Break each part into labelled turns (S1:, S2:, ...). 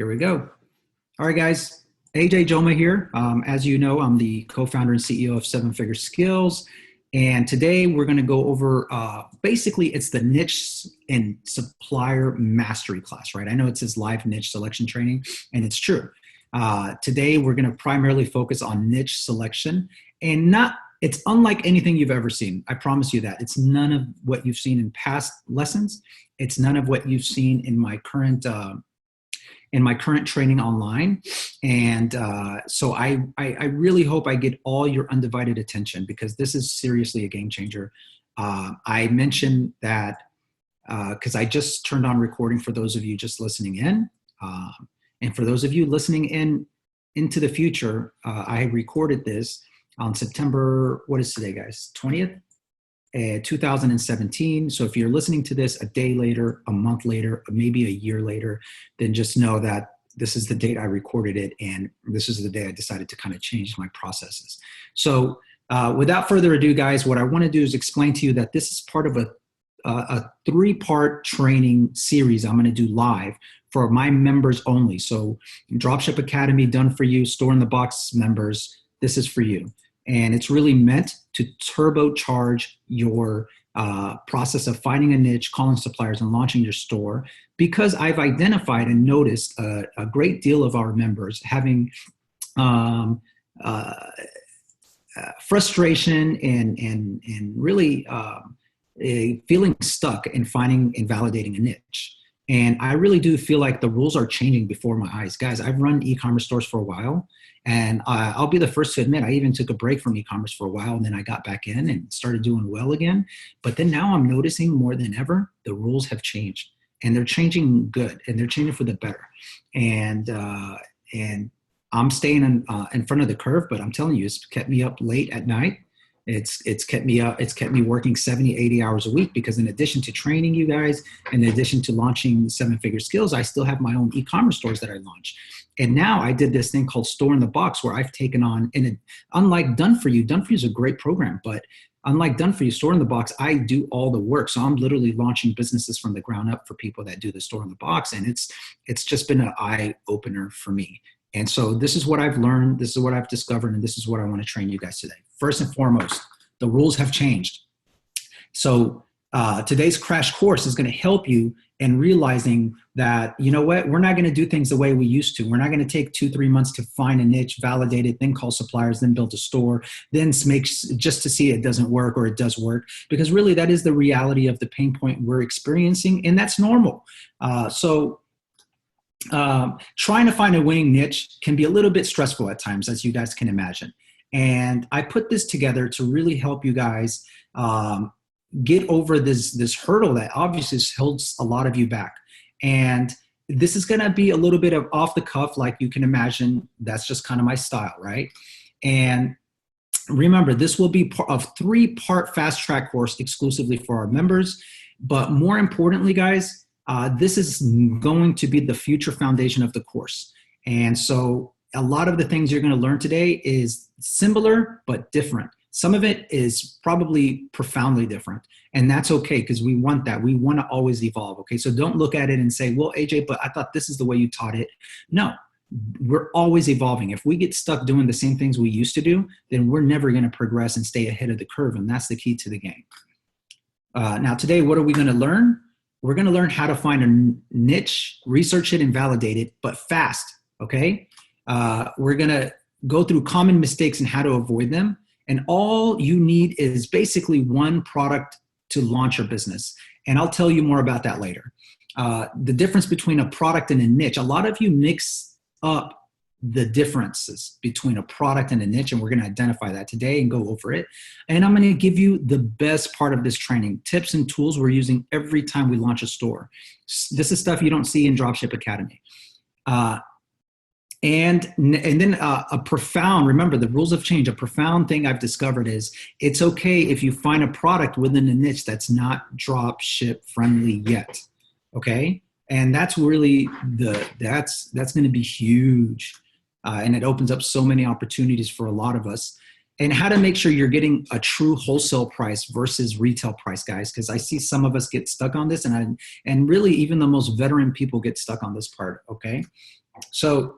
S1: Here we go. All right, guys. AJ Joma here. As you know, I'm the co-founder and CEO of Seven Figure Skills. And today we're going to go over, basically it's the niche and supplier mastery class, right? I know it says live niche selection training, and it's true. Today we're going to primarily focus on niche selection, and it's unlike anything you've ever seen. I promise you that. It's none of what you've seen in past lessons. It's none of what you've seen in my current training online. And so I really hope I get all your undivided attention, because this is seriously a game changer. I mentioned that because I just turned on recording for those of you just listening in. And for those of you listening into the future, I recorded this on September, what is today, guys? 20th? 2017. So if you're listening to this a day later, a month later, or maybe a year later, then just know that this is the date I recorded it, and this is the day I decided to kind of change my processes. So without further ado, guys, what I want to do is explain to you that this is part of a three-part training series I'm going to do live for my members only. So Dropship Academy, done for you, Store in the Box members, this is for you. And it's really meant to turbocharge your process of finding a niche, calling suppliers, and launching your store, because I've identified and noticed a great deal of our members having frustration and really feeling stuck in finding and validating a niche. And I really do feel like the rules are changing before my eyes. Guys, I've run e-commerce stores for a while, and I'll be the first to admit, I even took a break from e-commerce for a while, and then I got back in and started doing well again. But then now I'm noticing more than ever, the rules have changed, and they're changing good, and they're changing for the better. And I'm staying in front of the curve, but I'm telling you, it's kept me up late at night. It's kept me up. It's kept me working 70, 80 hours a week, because in addition to training you guys, in addition to launching Seven Figure Skills, I still have my own e-commerce stores that I launch. And now I did this thing called Store in the Box, where I've taken on, and unlike Done For You is a great program, but unlike Done For You, Store in the Box, I do all the work. So I'm literally launching businesses from the ground up for people that do the Store in the Box. And it's just been an eye opener for me. And so this is what I've learned, this is what I've discovered, and this is what I want to train you guys today. First and foremost, the rules have changed. So today's crash course is going to help you in realizing that, you know what, we're not going to do things the way we used to. We're not going to take 2-3 months to find a niche, validate it, then call suppliers, then build a store, then just to see it doesn't work or it does work. Because really that is the reality of the pain point we're experiencing, and that's normal. Trying to find a winning niche can be a little bit stressful at times, as you guys can imagine. And I put this together to really help you guys get over this hurdle that obviously holds a lot of you back. And this is going to be a little bit of off the cuff, like you can imagine. That's just kind of my style, right? And remember, this will be part of 3-part fast track course exclusively for our members. But more importantly, guys, this is going to be the future foundation of the course. And so a lot of the things you're going to learn today is similar but different. Some of it is probably profoundly different, and that's okay, because we want that. We want to always evolve, okay? So don't look at it and say, well, AJ, but I thought this is the way you taught it. No, we're always evolving. If we get stuck doing the same things we used to do, then we're never going to progress and stay ahead of the curve, and that's the key to the game. Now today, what are we going to learn? We're going to learn how to find a niche, research it and validate it, but fast, okay? We're going to go through common mistakes and how to avoid them. And all you need is basically one product to launch your business. And I'll tell you more about that later. The difference between a product and a niche, a lot of you mix up the differences between a product and a niche, and we're going to identify that today and go over it. And I'm going to give you the best part of this training, tips and tools we're using every time we launch a store. This is stuff you don't see in Dropship Academy. And then a profound, remember the rules have changed. A profound thing I've discovered is it's okay if you find a product within a niche that's not Dropship friendly yet. Okay. And that's really that's going to be huge. And it opens up so many opportunities for a lot of us. And how to make sure you're getting a true wholesale price versus retail price, guys, because I see some of us get stuck on this, and really even the most veteran people get stuck on this part, okay? So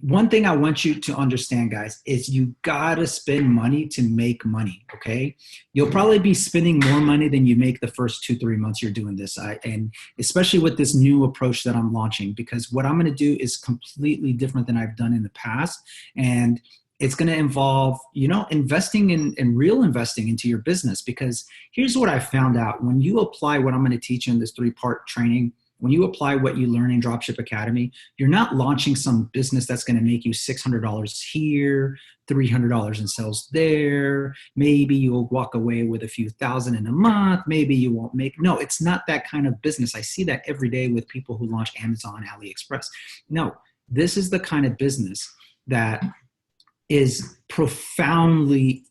S1: one thing I want you to understand, guys, is you gotta spend money to make money. Okay, you'll probably be spending more money than you make the first 2-3 months you're doing this, and especially with this new approach that I'm launching, because what I'm gonna do is completely different than I've done in the past, and it's going to involve, investing in real investing into your business. Because here's what I found out: when you apply what I'm going to teach you in this 3-part training, when you apply what you learn in Dropship Academy, you're not launching some business that's going to make you $600 here, $300 in sales there. Maybe you'll walk away with a few thousand in a month. Maybe you won't make. No, it's not that kind of business. I see that every day with people who launch Amazon, AliExpress. No, this is the kind of business that is profoundly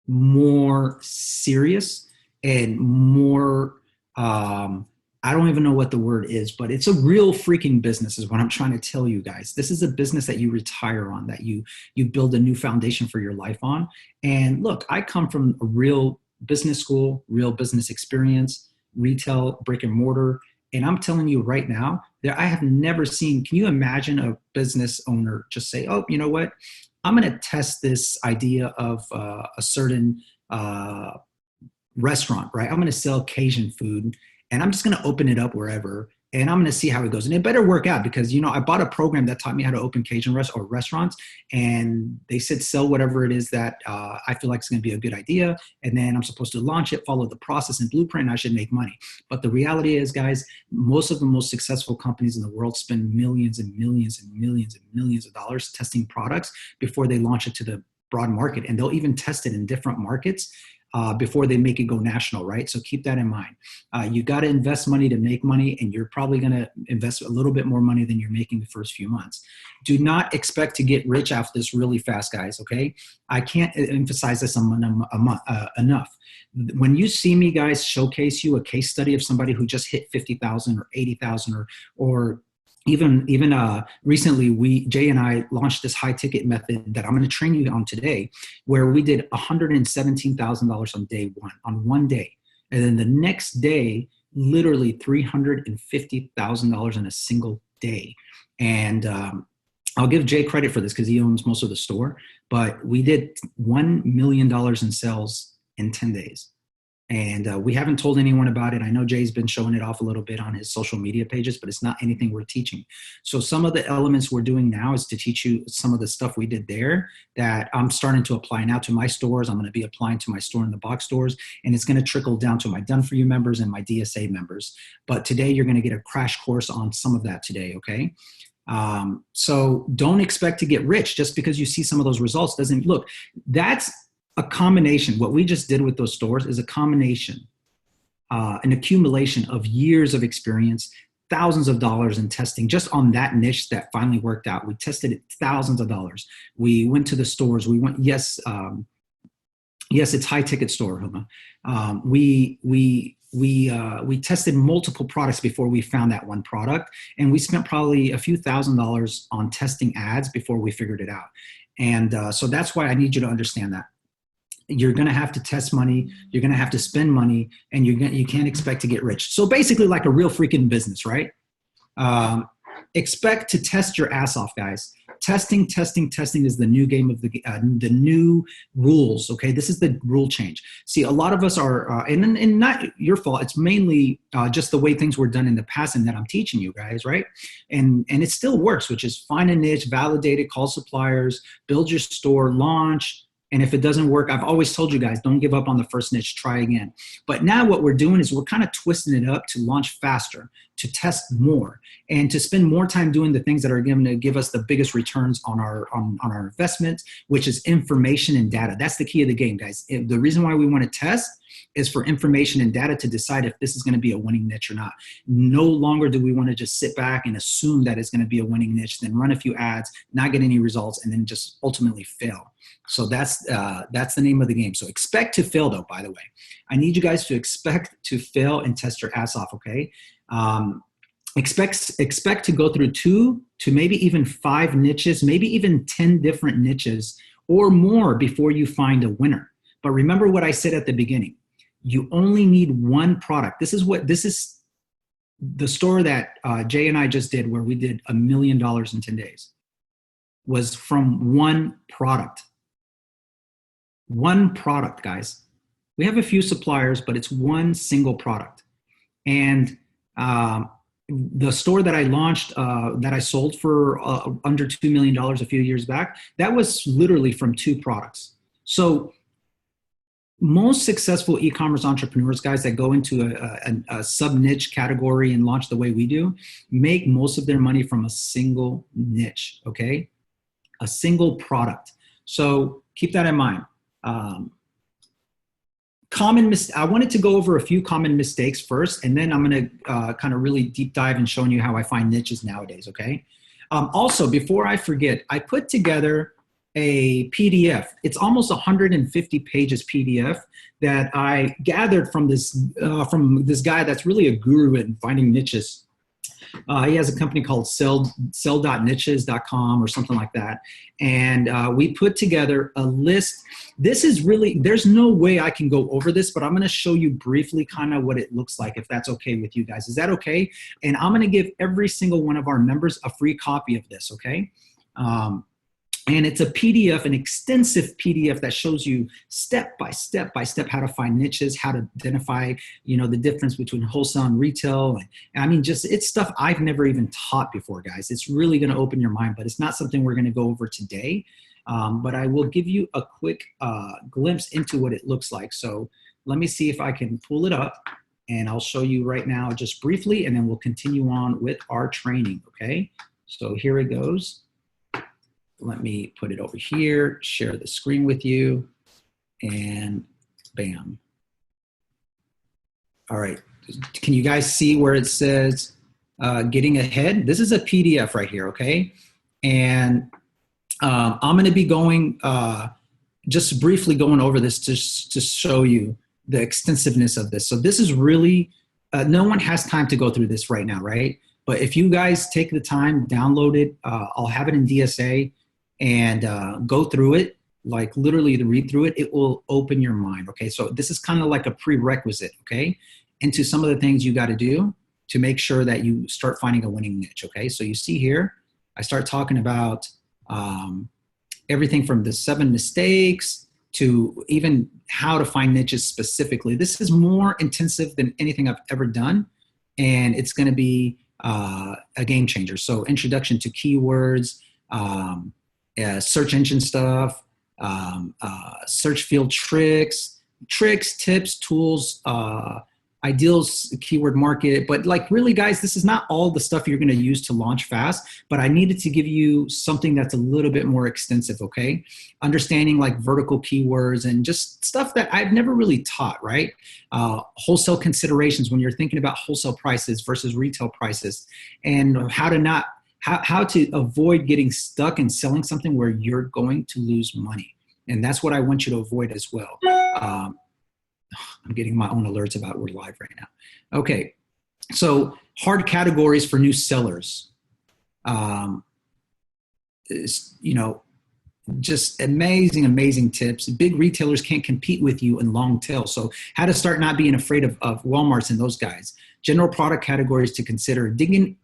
S1: more serious and more, I don't even know what the word is, but it's a real freaking business is what I'm trying to tell you guys. This is a business that you retire on, that you build a new foundation for your life on. And look, I come from a real business school, real business experience, retail, brick and mortar. And I'm telling you right now, I have never seen, can you imagine a business owner just say, oh, you know what? I'm going to test this idea of a certain restaurant, right? I'm going to sell Cajun food, and I'm just going to open it up wherever, and I'm going to see how it goes. And it better work out, because, I bought a program that taught me how to open Cajun restaurants, and they said sell whatever it is that I feel like is going to be a good idea, and then I'm supposed to launch it, follow the process and blueprint, and I should make money. But the reality is, guys, most of the most successful companies in the world spend millions and millions and millions and millions of dollars testing products before they launch it to the broad market, and they'll even test it in different markets before they make it go national, right? So keep that in mind. You got to invest money to make money, and you're probably going to invest a little bit more money than you're making the first few months. Do not expect to get rich off this really fast, guys, okay? I can't emphasize this enough. When you see me, guys, showcase you a case study of somebody who just hit 50,000 or 80,000 or even recently, Jay and I launched this high ticket method that I'm going to train you on today, where we did $117,000 on day one, on one day. And then the next day, literally $350,000 in a single day. And I'll give Jay credit for this because he owns most of the store, but we did $1 million in sales in 10 days. And we haven't told anyone about it. I know Jay's been showing it off a little bit on his social media pages, but it's not anything we're teaching. So some of the elements we're doing now is to teach you some of the stuff we did there that I'm starting to apply now to my stores. I'm going to be applying to my store in the box stores, and it's going to trickle down to my Done For You members and my DSA members. But today you're going to get a crash course on some of that today, okay? So don't expect to get rich just because you see some of those results. Look, that's a combination. What we just did with those stores is a combination, an accumulation of years of experience, thousands of dollars in testing just on that niche that finally worked out. We tested it thousands of dollars. We went to the stores. We went, yes, it's high ticket store, Huma. We tested multiple products before we found that one product, and we spent probably a few $1,000s on testing ads before we figured it out. And so that's why I need you to understand that. You're going to have to test money. You're going to have to spend money, and you can't expect to get rich. So basically like a real freaking business, right? Expect to test your ass off, guys. Testing is the new game of the new rules. Okay, this is the rule change. See, a lot of us are, and not your fault. It's mainly just the way things were done in the past, and that I'm teaching you guys, right? And it still works, which is find a niche, validate it, call suppliers, build your store, launch. And if it doesn't work, I've always told you guys, don't give up on the first niche, try again. But now what we're doing is we're kind of twisting it up to launch faster, to test more, and to spend more time doing the things that are going to give us the biggest returns on our investment, which is information and data. That's the key of the game, guys. The reason why we want to test is for information and data to decide if this is going to be a winning niche or not. No longer do we want to just sit back and assume that it's going to be a winning niche, then run a few ads, not get any results, and then just ultimately fail. So that's the name of the game. So expect to fail, though, by the way. I need you guys to expect to fail and test your ass off, okay? Expect to go through 2 to maybe even 5 niches, maybe even 10 different niches or more before you find a winner. But remember what I said at the beginning. You only need one product. This is The store that Jay and I just did, where we did $1 million in 10 days, was from one product. One product, guys. We have a few suppliers, but it's one single product. And the store that I launched, that I sold for under $2 million a few years back, that was literally from two products. So most successful e-commerce entrepreneurs, guys, that go into a sub-niche category and launch the way we do, make most of their money from a single niche, okay? A single product. So keep that in mind. I wanted to go over a few common mistakes first, and then I'm going to kind of really deep dive in showing you how I find niches nowadays, okay? Also, before I forget, I put together a PDF. It's almost 150 pages PDF that I gathered from this guy that's really a guru at finding niches. He has a company called sell.niches.com or something like that. And we put together a list. This is really, there's no way I can go over this, but I'm going to show you briefly kind of what it looks like, if that's okay with you guys. Is that okay? And I'm going to give every single one of our members a free copy of this, okay? And it's a PDF, an extensive PDF that shows you step by step how to find niches, how to identify, the difference between wholesale and retail. And I mean, it's stuff I've never even taught before, guys. It's really going to open your mind, but it's not something we're going to go over today. But I will give you a quick glimpse into what it looks like. So let me see if I can pull it up, and I'll show you right now just briefly, and then we'll continue on with our training, okay? So here it goes. Let me put it over here, share the screen with you, and bam. All right, can you guys see where it says getting ahead? This is a PDF right here, okay? And I'm gonna be going, just briefly going over this to show you the extensiveness of this. So this is really, no one has time to go through this right now, right? But if you guys take the time, download it, I'll have it in DSA, and go through it, like literally to read through it, it will open your mind, okay? So this is kind of like a prerequisite, okay? Into some of the things you gotta do to make sure that you start finding a winning niche, okay? So you see here, I start talking about everything from the 7 mistakes to even how to find niches specifically. This is more intensive than anything I've ever done, and it's gonna be a game changer. So introduction to keywords, search engine stuff, search field tricks, tips, tools, ideals, keyword market. But like really, guys, this is not all the stuff you're going to use to launch fast, but I needed to give you something that's a little bit more extensive, okay? Understanding like vertical keywords and just stuff that I've never really taught, right? Wholesale considerations when you're thinking about wholesale prices versus retail prices, and how to avoid getting stuck in selling something where you're going to lose money. And that's what I want you to avoid as well. I'm getting my own alerts about we're live right now. Okay, so hard categories for new sellers. Just amazing tips. Big retailers can't compete with you in long tail. So how to start not being afraid of Walmarts and those guys. General product categories to consider. Really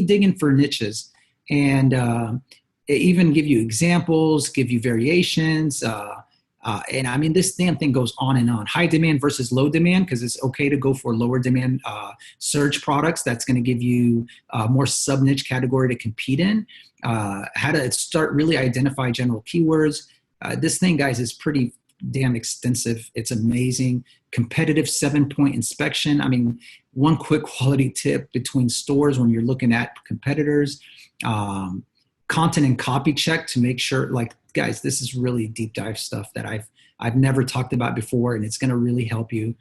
S1: dig in for niches, and even give you examples, give you variations. And I mean, this damn thing goes on and on. High demand versus low demand, because it's okay to go for lower demand search products. That's going to give you more sub-niche category to compete in. How to start really identify general keywords. This thing, guys, is pretty damn extensive. It's amazing. Competitive 7-point inspection. I mean, one quick quality tip between stores when you're looking at competitors. Content and copy check to make sure, like, guys, this is really deep dive stuff that I've never talked about before, and it's going to really help you.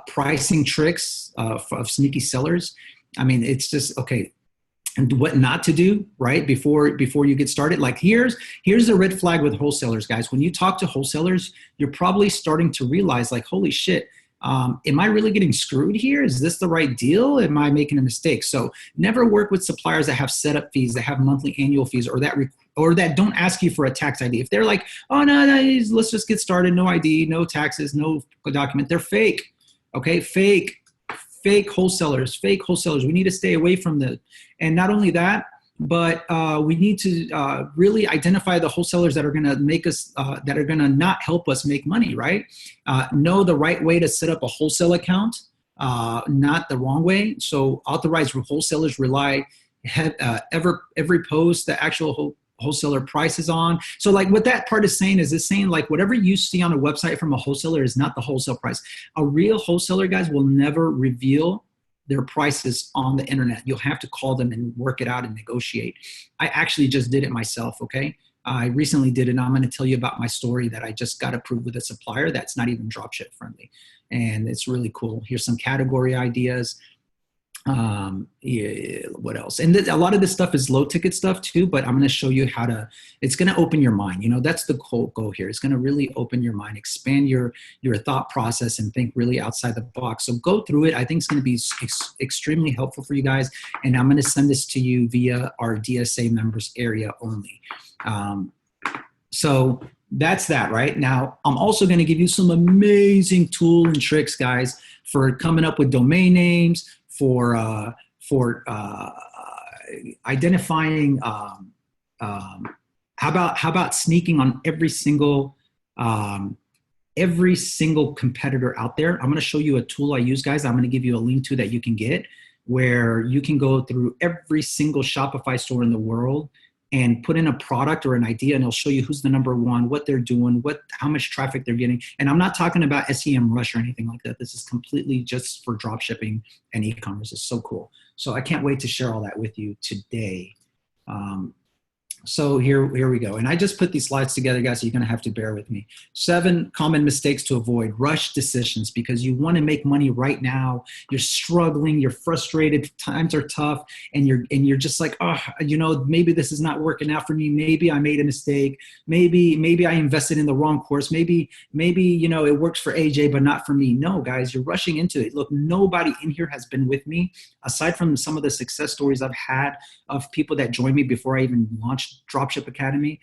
S1: Pricing tricks of sneaky sellers. I mean, it's just, okay, and what not to do, right, before you get started. Like here's the red flag with wholesalers, guys. When you talk to wholesalers, you're probably starting to realize, like, holy shit, am I really getting screwed here? Is this the right deal? Am I making a mistake? So never work with suppliers that have setup fees, that have monthly annual fees, or that don't ask you for a tax ID. If they're like, oh, no, let's just get started, no ID, no taxes, no document, they're fake, okay? Fake fake wholesalers. We need to stay away from the, and not only that, but we need to really identify the wholesalers that are going to make us, that are going to not help us make money, right? Know the right way to set up a wholesale account, not the wrong way. So authorized wholesalers rely every post the actual wholesaler price is on. So like what that part is saying is it's saying like whatever you see on a website from a wholesaler is not the wholesale price. A real wholesaler, guys, will never reveal their prices on the internet. You'll have to call them and work it out and negotiate. I actually just did it myself, okay? I recently did it, and I'm gonna tell you about my story that I just got approved with a supplier that's not even dropship friendly. And it's really cool. Here's some category ideas. Yeah, what else? And a lot of this stuff is low ticket stuff too, but I'm going to show you how to, it's going to open your mind. You know, that's the goal here. It's going to really open your mind, expand your thought process, and think really outside the box. So go through it. I think it's going to be extremely helpful for you guys. And I'm going to send this to you via our DSA members area only. So that's that right now. I'm also going to give you some amazing tool and tricks, guys, for coming up with domain names, for identifying, how about sneaking on every single competitor out there. I'm going to show you a tool I use, guys. I'm going to give you a link to that you can get, where you can go through every single Shopify store in the world and put in a product or an idea, and it'll show you who's the number one, what they're doing, how much traffic they're getting. And I'm not talking about SEM Rush or anything like that. This is completely just for drop shipping and e-commerce. It's so cool. So I can't wait to share all that with you today. So here we go. And I just put these slides together, guys, so you're going to have to bear with me. 7 common mistakes to avoid. Rush decisions, because you want to make money right now. You're struggling, you're frustrated, times are tough, and you're just like, oh, you know, maybe this is not working out for me. Maybe I made a mistake. Maybe I invested in the wrong course. Maybe, you know, it works for AJ, but not for me. No, guys, you're rushing into it. Look, nobody in here has been with me, aside from some of the success stories I've had of people that joined me before I even launched Dropship Academy.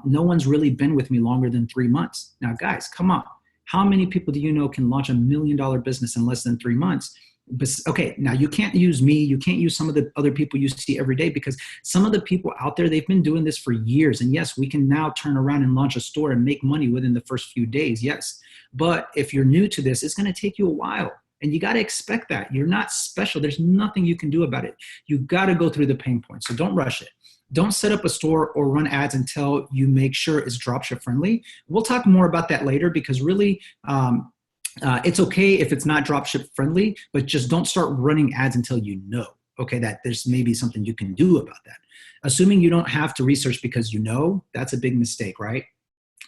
S1: No one's really been with me longer than 3 months. Now, guys, come on. How many people do you know can launch $1 million business in less than 3 months? But, okay, now you can't use me. You can't use some of the other people you see every day, because some of the people out there, they've been doing this for years. And yes, we can now turn around and launch a store and make money within the first few days. Yes. But if you're new to this, it's going to take you a while. And you got to expect that. You're not special. There's nothing you can do about it. You got to go through the pain points. So don't rush it. Don't set up a store or run ads until you make sure it's dropship friendly. We'll talk more about that later, because really it's okay if it's not dropship friendly, but just don't start running ads until you know, okay, that there's maybe something you can do about that. Assuming you don't have to research because you know, that's a big mistake, right?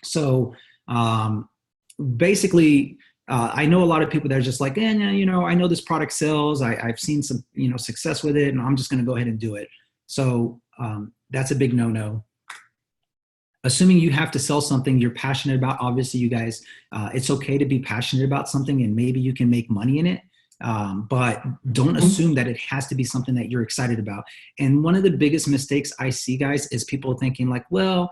S1: So basically, I know a lot of people that are just like, you know, I know this product sells. I've seen some, you know, success with it, and I'm just going to go ahead and do it. So that's a big no-no. Assuming you have to sell something you're passionate about, obviously, you guys, it's okay to be passionate about something and maybe you can make money in it. But don't assume that it has to be something that you're excited about. And one of the biggest mistakes I see, guys, is people thinking like, well,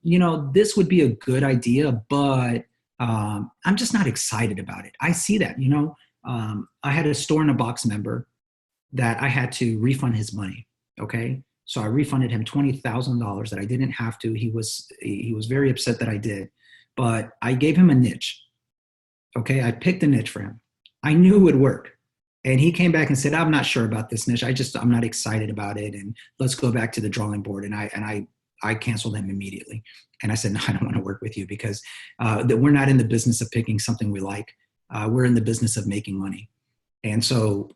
S1: you know, this would be a good idea, but I'm just not excited about it. I see that, you know. I had a Store in a Box member that I had to refund his money. Okay. So I refunded him $20,000 that I didn't have to. He was very upset that I did, but I gave him a niche. Okay. I picked a niche for him. I knew it would work. And he came back and said, I'm not sure about this niche. I'm not excited about it. And let's go back to the drawing board. And I canceled him immediately. And I said, no, I don't want to work with you, because we're not in the business of picking something we like. We're in the business of making money. And so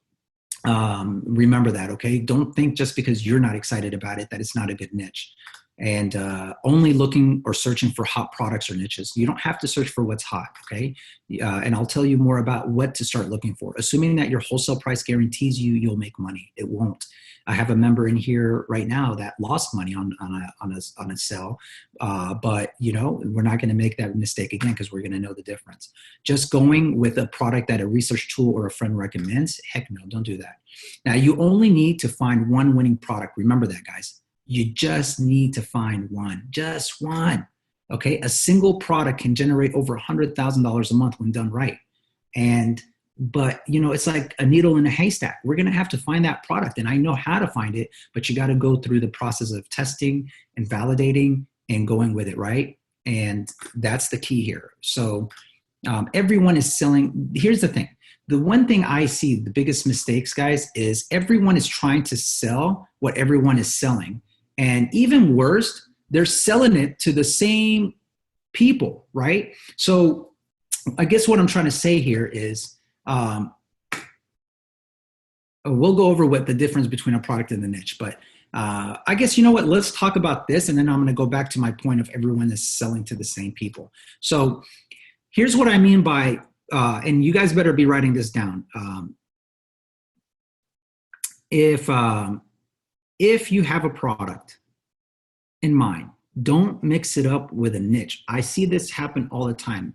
S1: remember that, okay? Don't think just because you're not excited about it that it's not a good niche. And only looking or searching for hot products or niches. You don't have to search for what's hot, okay? And I'll tell you more about what to start looking for. Assuming that your wholesale price guarantees you'll make money. It won't. I have a member in here right now that lost money on a sale, but you know, we're not going to make that mistake again, because we're going to know the difference. Just going with a product that a research tool or a friend recommends, heck no, don't do that. Now, you only need to find one winning product. Remember that, guys. You just need to find one, just one. Okay, a single product can generate over $100,000 a month when done right. And but you know, it's like a needle in a haystack. We're going to have to find that product, and I know how to find it, but you got to go through the process of testing and validating and going with it, right? And that's the key here. So everyone is selling. Here's the thing. The one thing I see, the biggest mistakes, guys, is everyone is trying to sell what everyone is selling. And even worse, they're selling it to the same people, right? So I guess what I'm trying to say here is, we'll go over what the difference between a product and the niche, but I guess, you know what, let's talk about this, and then I'm going to go back to my point of everyone is selling to the same people. So here's what I mean by, and you guys better be writing this down. If you have a product in mind, don't mix it up with a niche. I see this happen all the time.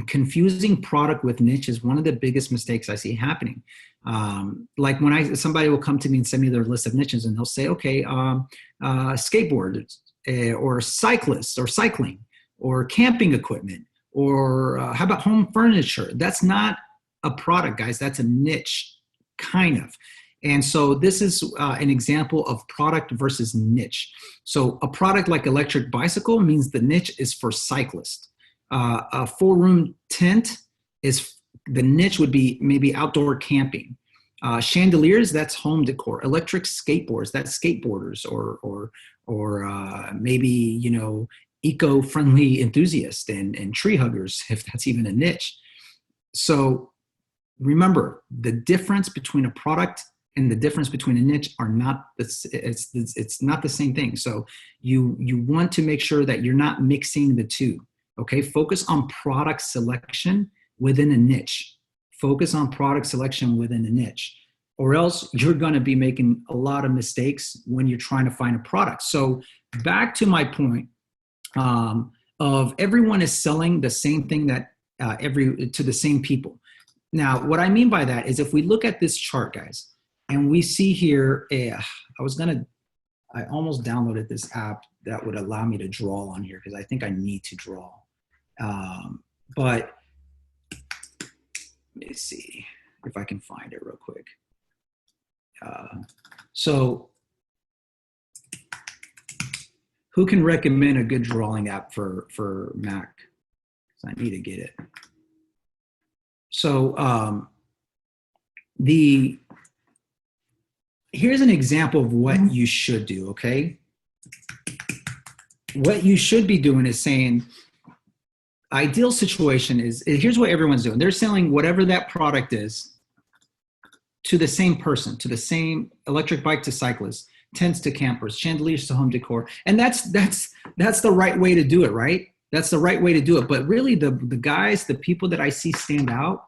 S1: Confusing product with niche is one of the biggest mistakes I see happening. Like when somebody will come to me and send me their list of niches, and they'll say, okay, skateboarders, or cyclists, or cycling, or camping equipment, or how about home furniture? That's not a product, guys. That's a niche, kind of. And so this is an example of product versus niche. So a product like electric bicycle means the niche is for cyclists. A 4-room tent is, the niche would be maybe outdoor camping. Chandeliers, that's home decor. Electric skateboards, that's skateboarders, or maybe, you know, eco-friendly enthusiasts and tree huggers, if that's even a niche. So remember, the difference between a product and the difference between a niche are not it's not the same thing. So you want to make sure that you're not mixing the two. Okay, focus on product selection within a niche. Focus on product selection within a niche, or else you're going to be making a lot of mistakes when you're trying to find a product. So back to my point of everyone is selling the same thing that to the same people. Now, what I mean by that is if we look at this chart, guys, and we see here, I almost downloaded this app that would allow me to draw on here because I think I need to draw. But let me see if I can find it real quick. So who can recommend a good drawing app for Mac? I need to get it. So here's an example of what you should do, okay? What you should be doing is saying, ideal situation is, here's what everyone's doing. They're selling whatever that product is to the same person, to the same electric bike to cyclists, tents to campers, chandeliers to home decor. And that's the right way to do it, right? That's the right way to do it. But really the guys, the people that I see stand out,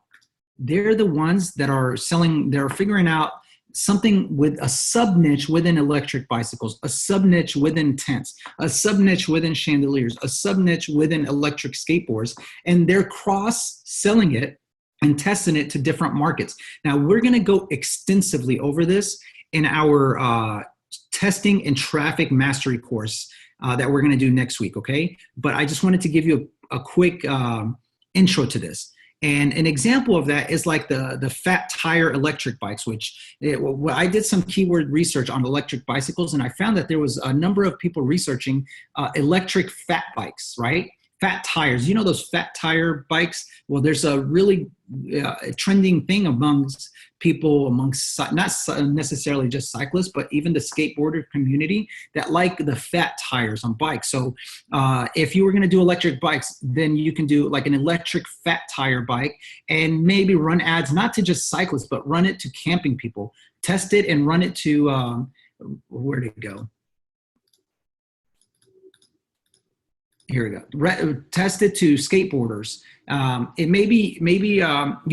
S1: they're the ones that are selling, they're figuring out something with a sub niche within electric bicycles, a sub niche within tents, a sub niche within chandeliers, a sub niche within electric skateboards, and they're cross selling it and testing it to different markets. Now we're going to go extensively over this in our testing and traffic mastery course that we're going to do next week. Okay. But I just wanted to give you a quick intro to this. And an example of that is like the fat tire electric bikes, which I did some keyword research on electric bicycles, and I found that there was a number of people researching electric fat bikes, right? Fat tires. You know those fat tire bikes? Well, there's a really trending thing amongst people, not necessarily just cyclists, but even the skateboarder community that like the fat tires on bikes. So if you were going to do electric bikes, then you can do like an electric fat tire bike and maybe run ads, not to just cyclists, but run it to camping people. Test it and run it to, where'd it go? Here we go. Test it to skateboarders. It maybe you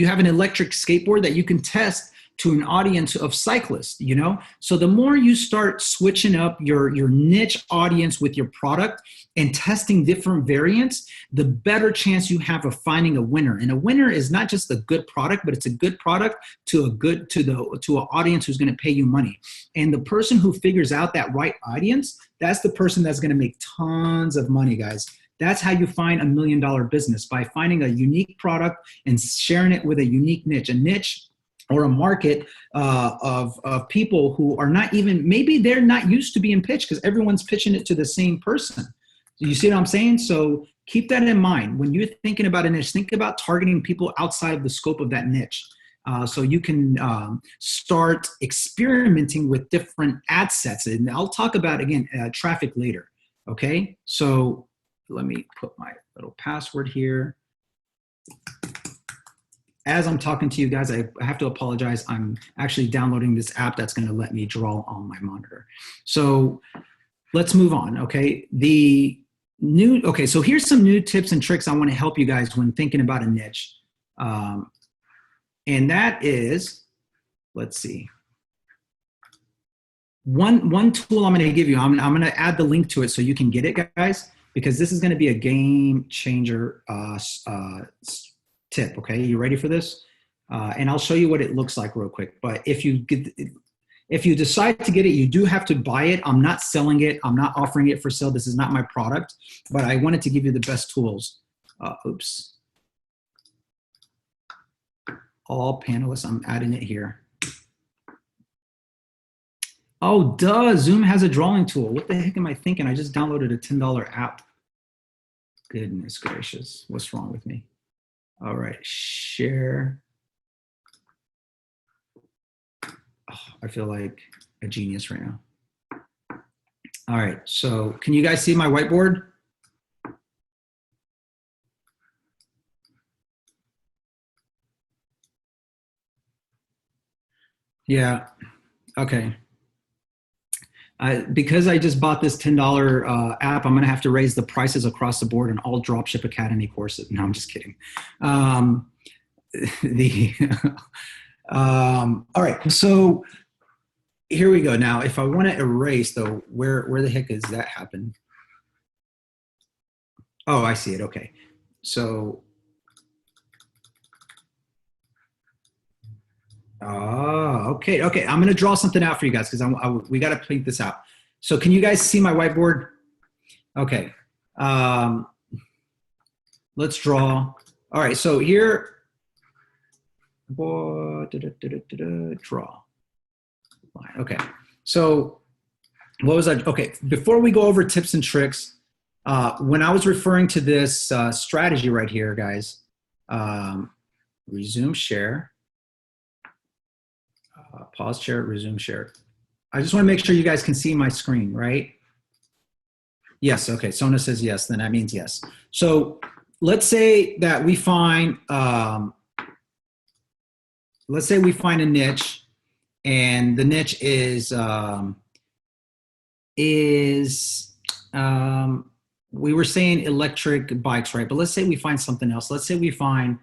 S1: have an electric skateboard that you can test to an audience of cyclists, you know? So the more you start switching up your niche audience with your product and testing different variants, the better chance you have of finding a winner. And a winner is not just a good product, but it's a good product to an audience who's going to pay you money. And the person who figures out that right audience, that's the person that's going to make tons of money, guys. That's how you find $1 million business, by finding a unique product and sharing it with a unique niche. A niche or a market of people who are not even, maybe they're not used to being pitched because everyone's pitching it to the same person. You see what I'm saying? So keep that in mind. When you're thinking about a niche, think about targeting people outside of the scope of that niche. So you can start experimenting with different ad sets. And I'll talk about, again, traffic later. Okay, so let me put my little password here. As I'm talking to you guys, I have to apologize. I'm actually downloading this app that's going to let me draw on my monitor. So let's move on, okay? So here's some new tips and tricks I want to help you guys when thinking about a niche. And that is, let's see. One tool I'm going to give you, I'm going to add the link to it so you can get it, guys, because this is going to be a game changer tip, okay? You ready for this? And I'll show you what it looks like real quick. But if you decide to get it, you do have to buy it. I'm not selling it. I'm not offering it for sale. This is not my product, but I wanted to give you the best tools. Oops. All panelists, I'm adding it here. Oh, duh, Zoom has a drawing tool. What the heck am I thinking? I just downloaded a $10 app. Goodness gracious, what's wrong with me? All right, share. Oh, I feel like a genius right now. All right, so can you guys see my whiteboard? Yeah, okay. Because I just bought this $10 app, I'm gonna have to raise the prices across the board on all Dropship Academy courses. No, I'm just kidding. All right, so here we go. Now, if I wanna erase though, where the heck does that happen? Oh, I see it, okay. So, okay. I'm going to draw something out for you guys because we got to paint this out. So can you guys see my whiteboard? Okay. Let's draw. All right. So here, draw. Okay. So what was that? Okay. Before we go over tips and tricks, when I was referring to this strategy right here, guys, resume share. Pause share, resume share. I just want to make sure you guys can see my screen, right? Yes, okay, Sona says yes, then that means yes. So let's say that we find, let's say we find a niche, and the niche is we were saying electric bikes, right? But let's say we find something else. Let's say we find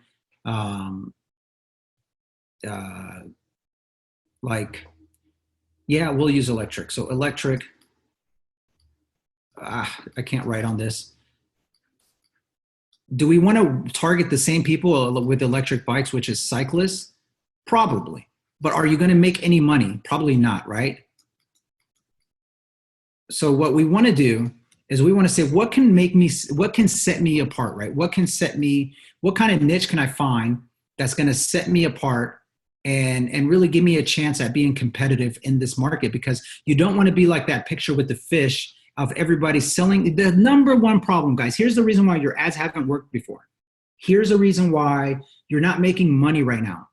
S1: like, yeah, we'll use electric. So electric, I can't write on this. Do we want to target the same people with electric bikes, which is cyclists? Probably. But are you going to make any money? Probably not, right? So what we want to do is we want to say, what can set me apart, right? What kind of niche can I find that's going to set me apart and really give me a chance at being competitive in this market? Because you don't want to be like that picture with the fish of everybody selling. The number one problem, guys, here's the reason why your ads haven't worked before. Here's the reason why you're not making money right now.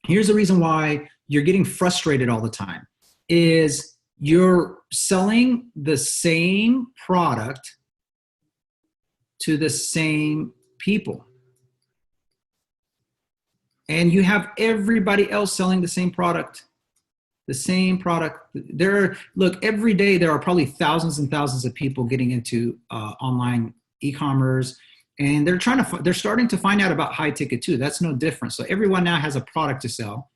S1: Here's the reason why you're getting frustrated all the time, is you're selling the same product to the same people. And you have everybody else selling the same product. Look, every day there are probably thousands and thousands of people getting into online e-commerce, and they're starting to find out about high ticket too. That's no different. So everyone now has a product to sell,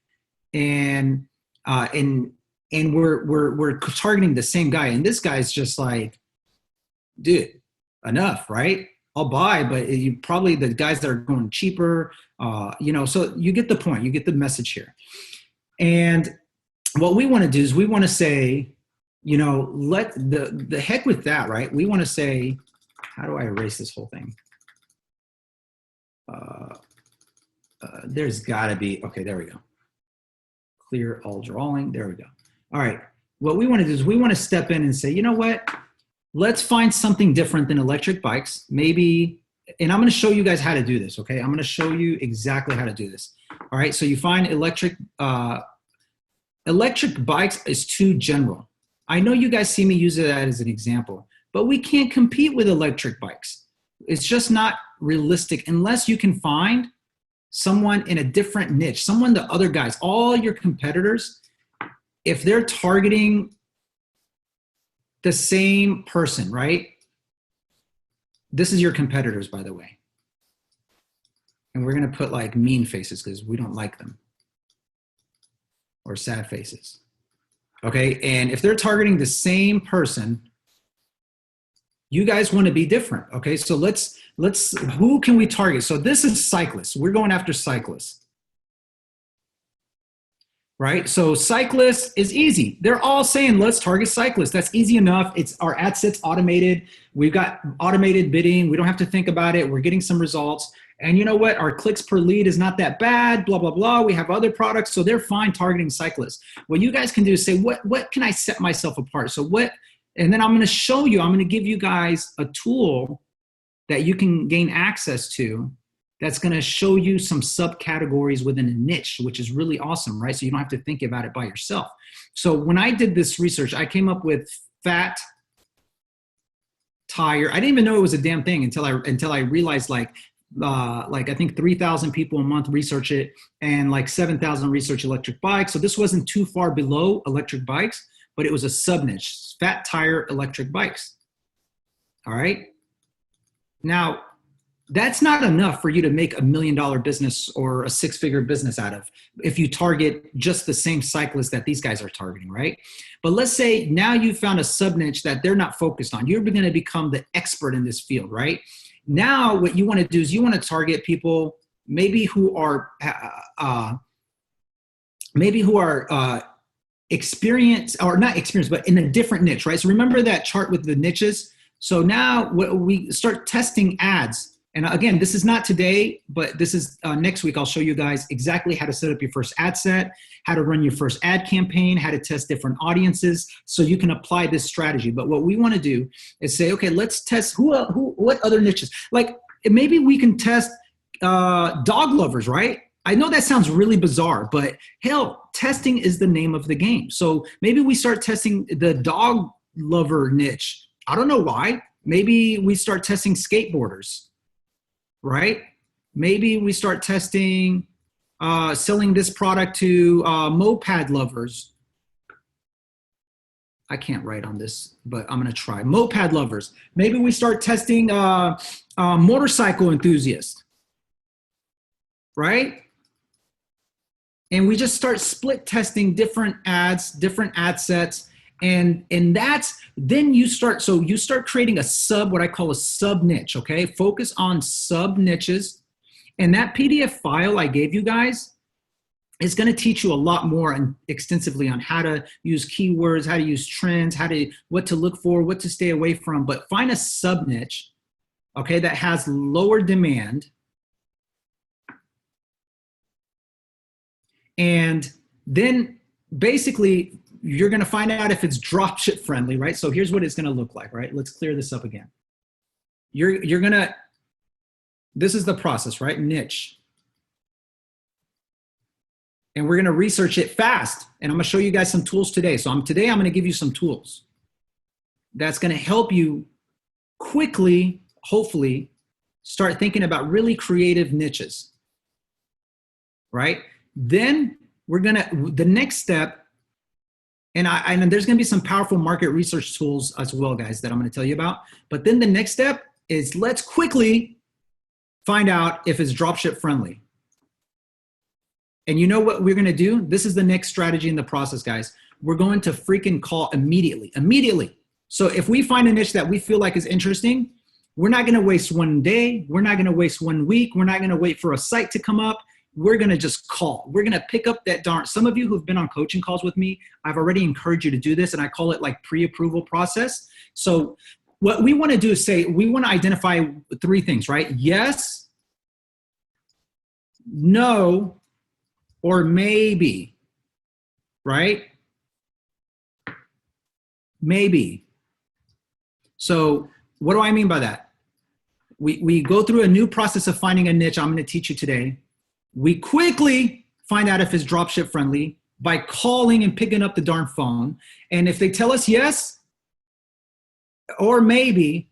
S1: and we're targeting the same guy. And this guy's just like, dude, enough, right? I'll buy, but you probably the guys that are going cheaper, so you get the point, you get the message here. And what we want to do is we want to say, let the heck with that, right? We want to say, how do I erase this whole thing? There's gotta be, okay, there we go. Clear all drawing, there we go. All right, what we wanna do is we wanna step in and say, you know what? Let's find something different than electric bikes. Maybe, and I'm gonna show you guys how to do this, okay? I'm gonna show you exactly how to do this. All right, so you find electric bikes is too general. I know you guys see me use that as an example, but we can't compete with electric bikes. It's just not realistic unless you can find someone in a different niche, someone the other guys, all your competitors, if they're targeting the same person, right? This is your competitors, by the way. And we're gonna put like mean faces because we don't like them. Or sad faces. Okay, and if they're targeting the same person, you guys want to be different. Okay, so let's who can we target? So this is cyclists. We're going after cyclists. Right? So cyclists is easy. They're all saying let's target cyclists. That's easy enough. It's our ad sets automated. We've got automated bidding. We don't have to think about it. We're getting some results. And you know what? Our clicks per lead is not that bad, blah, blah, blah. We have other products, so they're fine targeting cyclists. What you guys can do is say, what can I set myself apart? So what, and then I'm gonna show you, I'm gonna give you guys a tool that you can gain access to that's gonna show you some subcategories within a niche, which is really awesome, right? So you don't have to think about it by yourself. So when I did this research, I came up with fat tire. I didn't even know it was a damn thing until I realized like I think 3,000 people a month research it and like 7,000 research electric bikes. So this wasn't too far below electric bikes, but it was a sub niche, fat tire electric bikes. All right. Now that's not enough for you to make $1 million business or a 6-figure business out of if you target just the same cyclists that these guys are targeting, right? But let's say now you found a sub niche that they're not focused on. You're going to become the expert in this field, right? Now, what you want to do is you want to target people maybe who are experienced or not experienced, but in a different niche, right? So remember that chart with the niches. So now we start testing ads. And again, this is not today, but this is next week. I'll show you guys exactly how to set up your first ad set, how to run your first ad campaign, how to test different audiences so you can apply this strategy. But what we want to do is say, okay, let's test what other niches. Like maybe we can test dog lovers, right? I know that sounds really bizarre, but hell, testing is the name of the game. So maybe we start testing the dog lover niche. I don't know why. Maybe we start testing skateboarders. Right? Maybe we start testing selling this product to moped lovers. I can't write on this, but I'm gonna try. Moped lovers. Maybe we start testing motorcycle enthusiasts, right? And we just start split testing different ads, different ad sets. And that's, then you start creating what I call a sub niche, okay? Focus on sub niches. And that PDF file I gave you guys is gonna teach you a lot more and extensively on how to use keywords, how to use trends, what to look for, what to stay away from, but find a sub niche, okay, that has lower demand. And then basically, you're going to find out if it's dropship friendly, right? So here's what it's going to look like, right? Let's clear this up again. You're going to, this is the process, right? Niche. And we're going to research it fast. And I'm going to show you guys some tools today. So today I'm going to give you some tools that's going to help you quickly, hopefully, start thinking about really creative niches, right? Then the next step, and there's going to be some powerful market research tools as well, guys, that I'm going to tell you about. But then the next step is let's quickly find out if it's dropship friendly. And you know what we're going to do? This is the next strategy in the process, guys. We're going to freaking call immediately. So if we find a niche that we feel like is interesting, we're not going to waste one day. We're not going to waste 1 week. We're not going to wait for a site to come up. We're going to just call. We're going to pick up that some of you who've been on coaching calls with me, I've already encouraged you to do this, and I call it like pre-approval process. So what we want to do is say, we want to identify three things, right? Yes, no, or maybe, right? Maybe. So what do I mean by that? We go through a new process of finding a niche I'm going to teach you today. We quickly find out if it's dropship friendly by calling and picking up the darn phone. And if they tell us yes or maybe,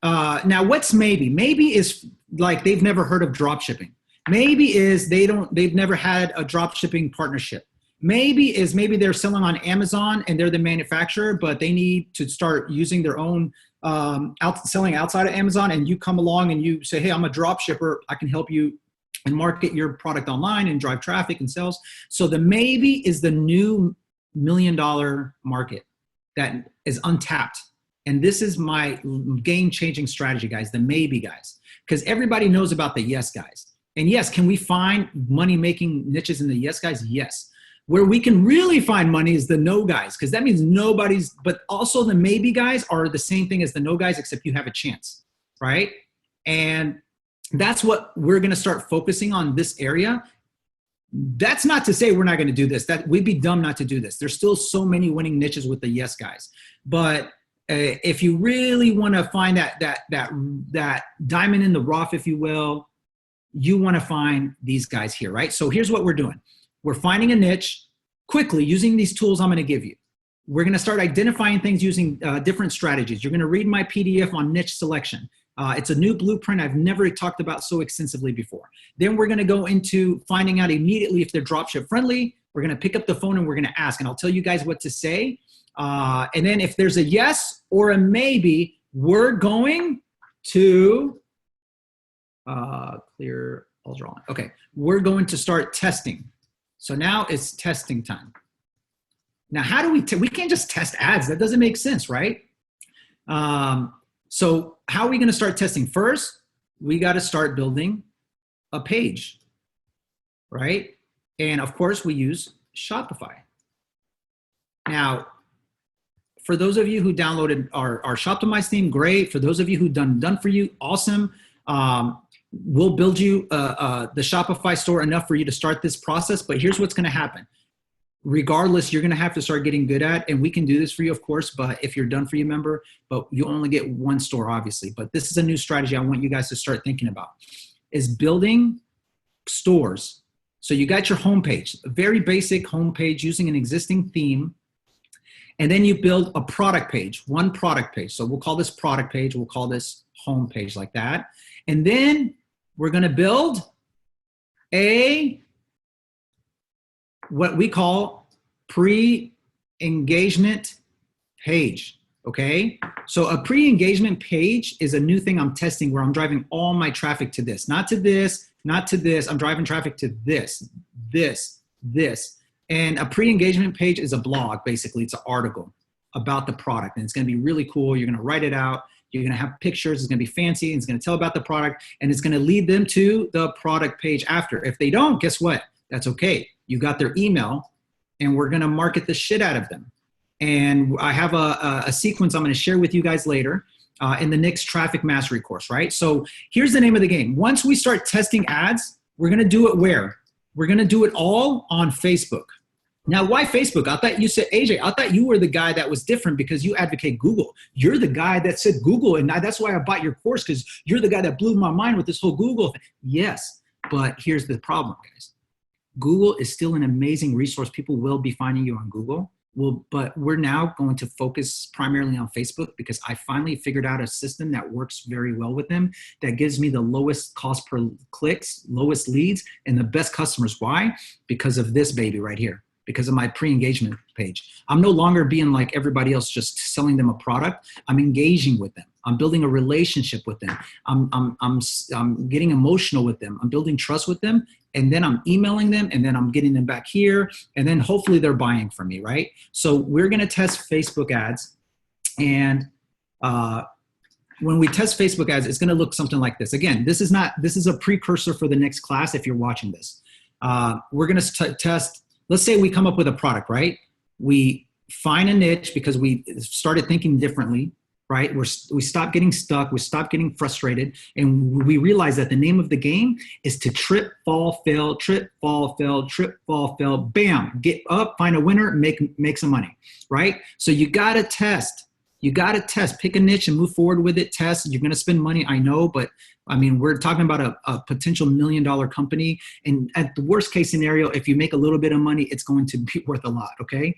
S1: now what's maybe? Maybe is like they've never heard of dropshipping. Maybe is they've never had a dropshipping partnership. Maybe they're selling on Amazon and they're the manufacturer, but they need to start using their own selling outside of Amazon, and you come along and you say, hey, I'm a drop shipper. I can help you and market your product online and drive traffic and sales. So the maybe is the new $1 million market that is untapped. And this is my game-changing strategy, guys, the maybe guys, because everybody knows about the yes guys. And yes, can we find money-making niches in the yes guys? Yes. Where we can really find money is the no guys, because that means nobody's, but also the maybe guys are the same thing as the no guys, except you have a chance, right? And that's what we're going to start focusing on this area. That's not to say we're not going to do this. That we'd be dumb not to do this. There's still so many winning niches with the yes guys. But if you really want to find that diamond in the rough, if you will, you want to find these guys here, right? So here's what we're doing. We're finding a niche quickly using these tools I'm going to give you. We're going to start identifying things using different strategies. You're going to read my PDF on niche selection. It's a new blueprint I've never talked about so extensively before. Then we're going to go into finding out immediately if they're dropship friendly. We're going to pick up the phone and we're going to ask, and I'll tell you guys what to say. And then if there's a yes or a maybe, we're going to clear all drawing. Okay, we're going to start testing. So now it's testing time. Now, how do we can't just test ads. That doesn't make sense, right? So how are we going to start testing? First, we got to start building a page, right? And of course, we use Shopify. Now, for those of you who downloaded our Shoptimize theme, great. For those of you who done for you, awesome. We'll build you the Shopify store enough for you to start this process, but here's what's going to happen. Regardless, you're going to have to start getting good at, and we can do this for you, of course, but if you're done for you member, but you only get one store, obviously. But this is a new strategy I want you guys to start thinking about, is building stores. So you got your homepage, a very basic homepage using an existing theme, and then you build a product page, one product page. So we'll call this product page, we'll call this homepage like that. And then we're going to build what we call pre-engagement page, okay? So a pre-engagement page is a new thing I'm testing where I'm driving all my traffic to this, not to this, not to this. I'm driving traffic to this, this, this. And a pre-engagement page is a blog, basically. It's an article about the product, and it's going to be really cool. You're going to write it out. You're going to have pictures. It's going to be fancy. And it's going to tell about the product, and it's going to lead them to the product page after. If they don't, guess what? That's okay. You got their email, and we're going to market the shit out of them. And I have a sequence I'm going to share with you guys later in the next Traffic Mastery course, right? So here's the name of the game. Once we start testing ads, we're going to do it where? We're going to do it all on Facebook. Now, why Facebook? I thought you said, AJ, I thought you were the guy that was different because you advocate Google. You're the guy that said Google, and that's why I bought your course, because you're the guy that blew my mind with this whole Google thing. Yes, but here's the problem, guys. Google is still an amazing resource. People will be finding you on Google. Well, but we're now going to focus primarily on Facebook because I finally figured out a system that works very well with them, that gives me the lowest cost per clicks, lowest leads, and the best customers. Why? Because of this baby right here. Because of my pre-engagement page. I'm no longer being like everybody else, just selling them a product. I'm engaging with them. I'm building a relationship with them. I'm getting emotional with them. I'm building trust with them. And then I'm emailing them, and then I'm getting them back here. And then hopefully they're buying from me, right? So we're gonna test Facebook ads. And when we test Facebook ads, it's gonna look something like this. Again, this is a precursor for the next class if you're watching this. We're gonna test. Let's say we come up with a product, right? We find a niche because we started thinking differently. right? We stop getting stuck, we stop getting frustrated, and we realize that the name of the game is to trip, fall, fail, trip, fall, fail, trip, fall, fail, bam, get up, find a winner, make some money, right? So you gotta test. You gotta test, pick a niche and move forward with it, test. You're gonna spend money, I know, but I mean, we're talking about a potential $1 million company. And at the worst case scenario, if you make a little bit of money, it's going to be worth a lot, okay?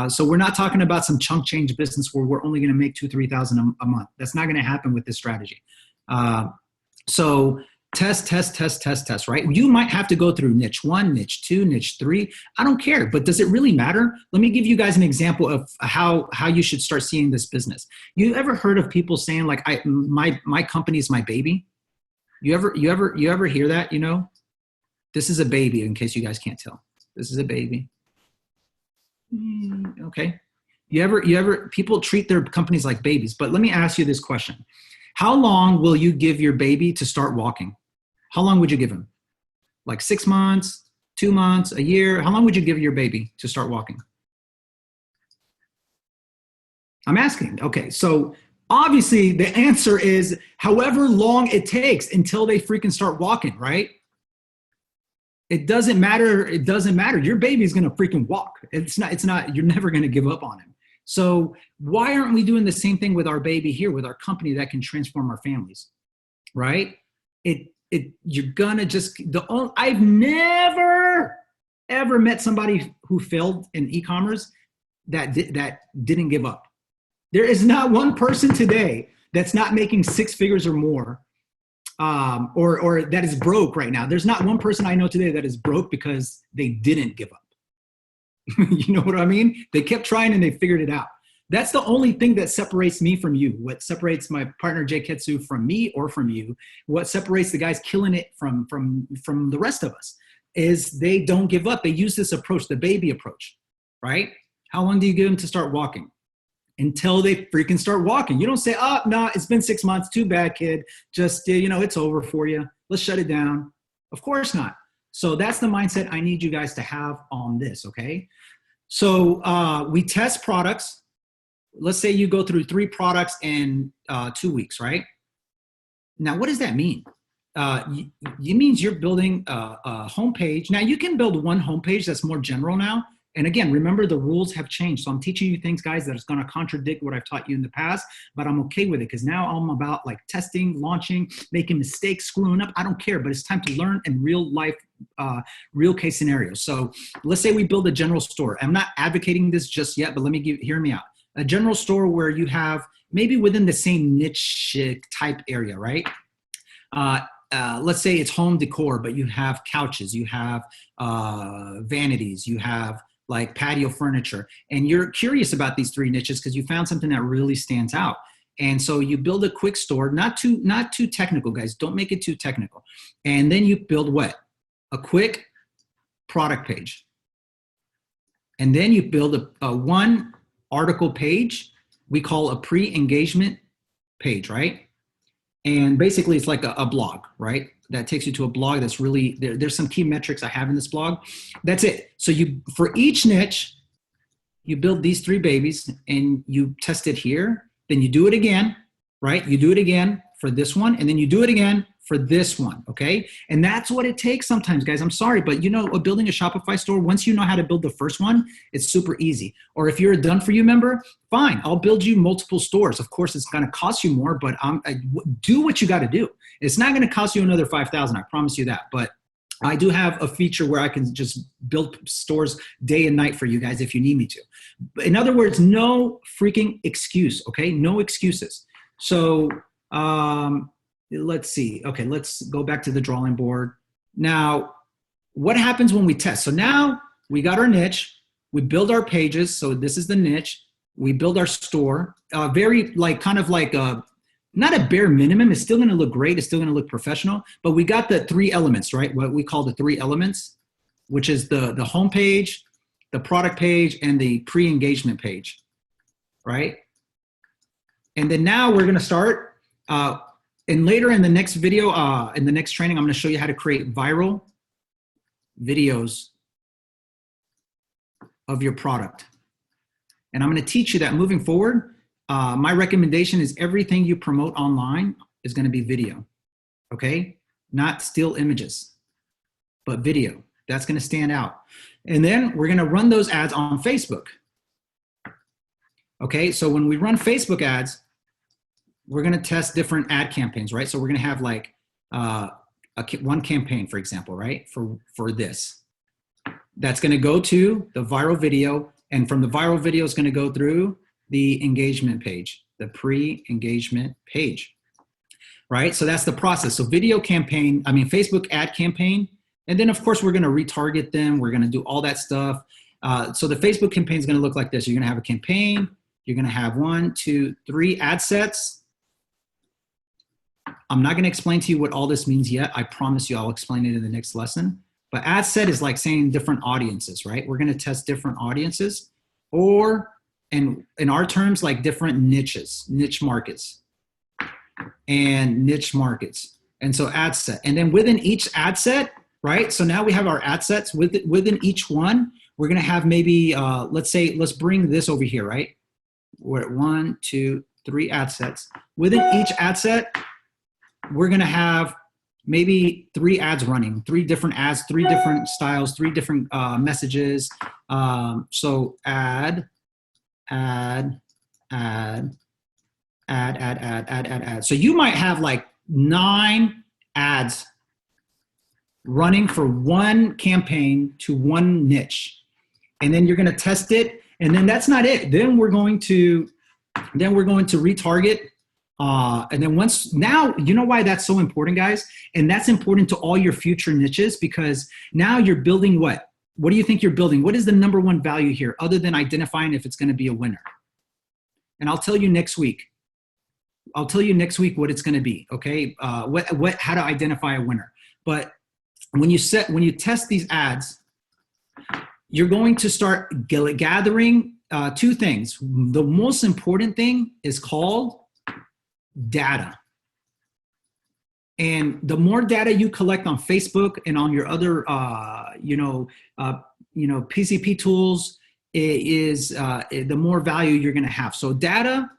S1: So we're not talking about some chunk change business where we're only gonna make $2,000, $3,000 a month. That's not gonna happen with this strategy. So test, right? You might have to go through niche 1, niche 2, niche 3. I don't care, but does it really matter? Let me give you guys an example of how you should start seeing this business. You ever heard of people saying like, my company is my baby? You ever hear that? You know, this is a baby, in case you guys can't tell. This is a baby. Okay. People treat their companies like babies, but let me ask you this question. How long will you give your baby to start walking? How long would you give him? Like 6 months, 2 months, a year? How long would you give your baby to start walking? I'm asking. Okay, so obviously the answer is however long it takes until they freaking start walking, right? It doesn't matter. It doesn't matter. Your baby's gonna freaking walk. It's not, you're never gonna give up on him. So why aren't we doing the same thing with our baby here, with our company that can transform our families, right? You're gonna just, I've never, ever met somebody who failed in e-commerce that didn't give up. There is not one person today that's not making 6 figures or more, or that is broke right now. There's not one person I know today that is broke because they didn't give up. You know what I mean? They kept trying and they figured it out. That's the only thing that separates me from you. What separates my partner Jay Ketsu from me or from you, what separates the guys killing it from the rest of us, is they don't give up. They use this approach, the baby approach, right? How long do you give them to start walking? Until they freaking start walking. You don't say, oh, no, it's been 6 months. Too bad, kid. Just, it's over for you. Let's shut it down. Of course not. So that's the mindset I need you guys to have on this, okay? So we test products. Let's say you go through 3 products in 2 weeks, right? Now, what does that mean? It means you're building a homepage. Now, you can build one homepage that's more general now. And again, remember the rules have changed. So I'm teaching you things, guys, that is going to contradict what I've taught you in the past, but I'm okay with it because now I'm about like testing, launching, making mistakes, screwing up. I don't care, but it's time to learn in real life, real case scenarios. So let's say we build a general store. I'm not advocating this just yet, but hear me out. A general store where you have maybe within the same niche type area, right? Let's say it's home decor, but you have couches, you have vanities, you have like patio furniture, and you're curious about these 3 niches because you found something that really stands out. And so you build a quick store, not too technical, guys. Don't make it too technical. And then you build what? A quick product page. And then you build a 1 article page we call a pre-engagement page, right? And basically it's like a blog, right? That takes you to a blog that's really, there's some key metrics I have in this blog. That's it. So for each niche, you build these 3 babies and you test it here. Then you do it again, right? You do it again for this one, and then you do it again for this one, okay? And that's what it takes sometimes, guys. I'm sorry, but building a Shopify store, once you know how to build the first one, it's super easy. Or if you're a Done For You member, fine, I'll build you multiple stores. Of course, it's gonna cost you more, but do what you gotta do. It's not gonna cost you another $5,000, I promise you that. But I do have a feature where I can just build stores day and night for you guys if you need me to. In other words, no freaking excuse, okay? No excuses. So let's see. Okay, let's go back to the drawing board. Now, what happens when we test? So now we got our niche, we build our pages. So this is the niche. We build our store, very not a bare minimum. It's still going to look great. It's still going to look professional, but we got the 3 elements, right? What we call the 3 elements, which is the home page, the product page, and the pre-engagement page, right? And then now we're going to start, and later in the next video, in the next training, I'm going to show you how to create viral videos of your product. And I'm going to teach you that moving forward, my recommendation is everything you promote online is going to be video, okay? Not still images, but video. That's going to stand out. And then we're going to run those ads on Facebook. Okay, so when we run Facebook ads, we're going to test different ad campaigns, right? So we're going to have like one campaign, for example, right? For this. That's going to go to the viral video, and from the viral video, it's going to go through the engagement page, the pre-engagement page, right? So that's the process. So video campaign, Facebook ad campaign, and then of course we're going to retarget them. We're going to do all that stuff. So the Facebook campaign is going to look like this. You're going to have a campaign. You're going to have 1, 2, 3 ad sets. I'm not going to explain to you what all this means yet. I promise you I'll explain it in the next lesson. But ad set is like saying different audiences, right? We're going to test different audiences, or in our terms, like different niches, niche markets. And so ad set. And then within each ad set, right? So now we have our ad sets. Within each one, we're going to have maybe, let's bring this over here, right? We're at 1, 2, 3 ad sets. Within each ad set, we're going to have maybe 3 ads running, 3 different ads, 3 different styles, 3 different messages. So ad. So you might have like 9 ads running for one campaign to one niche. And then you're going to test it. And then that's not it. Then we're going to retarget. And then now, you know why that's so important, guys? And that's important to all your future niches, because now you're building what? What do you think you're building? What is the number one value here other than identifying if it's going to be a winner? And I'll tell you next week. What it's going to be, okay? How to identify a winner. But when you test these ads, you're going to start gathering 2 things. The most important thing is called data. And the more data you collect on Facebook and on your other, PCP tools, the more value you're going to have. So data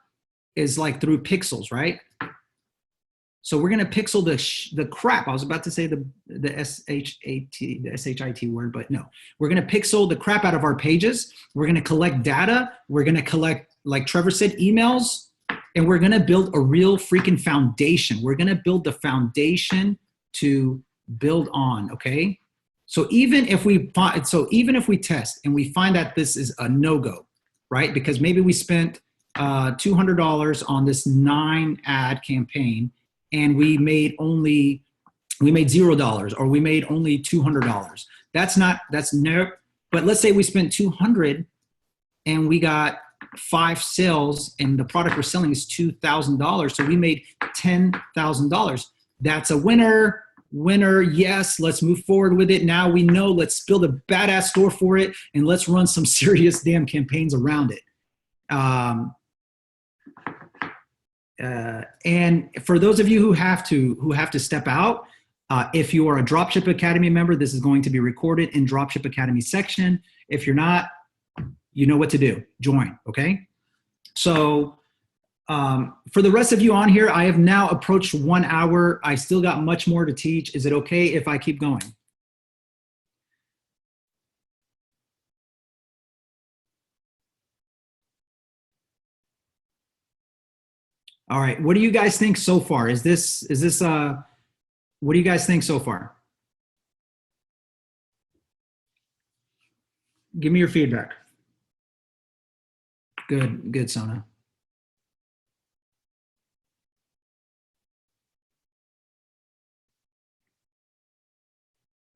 S1: is like through pixels, right? So we're going to pixel the crap. I was about to say the SHIT word, but no. We're going to pixel the crap out of our pages. We're going to collect data. We're going to collect, like Trevor said, emails. And we're going to build a real freaking foundation. We're going to build the foundation to build on, okay? So even if we test and we find that this is a no-go, right? Because maybe we spent $200 on this 9 ad campaign and we made $0, or we made only $200. That's no, but let's say we spent 200 and we got 5 sales and the product we're selling is $2,000. So we made $10,000. That's a winner. Yes, let's move forward with it. Now we know, let's build a badass store for it and let's run some serious damn campaigns around it. And for those of you who have to step out, if you are a Dropship Academy member, this is going to be recorded in Dropship Academy section. If you're not, you know what to do. Join, okay? So for the rest of you on here, I have now approached 1 hour. I still got much more to teach. Is it okay if I keep going? All right, what do you guys think so far? What do you guys think so far? Give me your feedback. Good, Sona.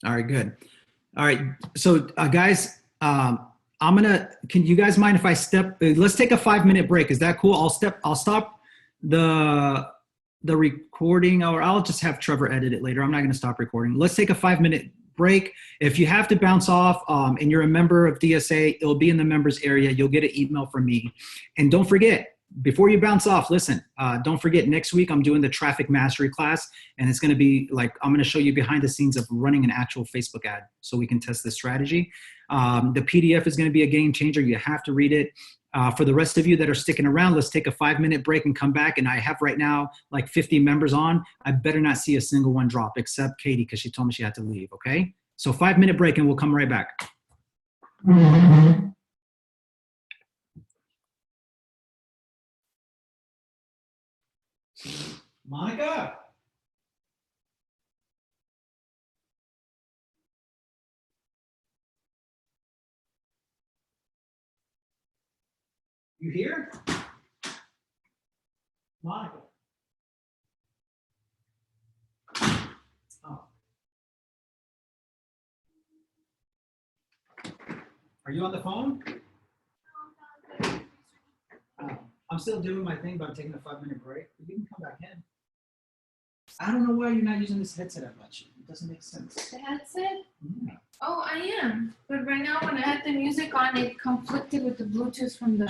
S1: All right, good. All right, so guys, can you guys mind if I let's take a 5-minute break. Is that cool? I'll stop the recording, or I'll just have Trevor edit it later. I'm not going to stop recording. Let's take a 5-minute break. If you have to bounce off and you're a member of DSA, it'll be in the members area. You'll get an email from me. And don't forget, before you bounce off, listen, don't forget, next week I'm doing the traffic mastery class, and it's going to be like, I'm going to show you behind the scenes of running an actual Facebook ad so we can test this strategy. The PDF is going to be a game changer. You have to read it. For the rest of you that are sticking around, let's take a 5-minute break and come back. And I have right now like 50 members on. I better not see a single one drop except Katie because she told me she had to leave, okay? So 5-minute break and we'll come right back. Monica. You here? Monica. Oh. Are you on the phone? I'm still doing my thing, but I'm taking a 5-minute break. You can come back in. I don't know why you're not using this headset that much. It doesn't make sense.
S2: The headset?
S1: Yeah.
S2: Oh, I am. But right now, when I had the music on, it conflicted with the Bluetooth from the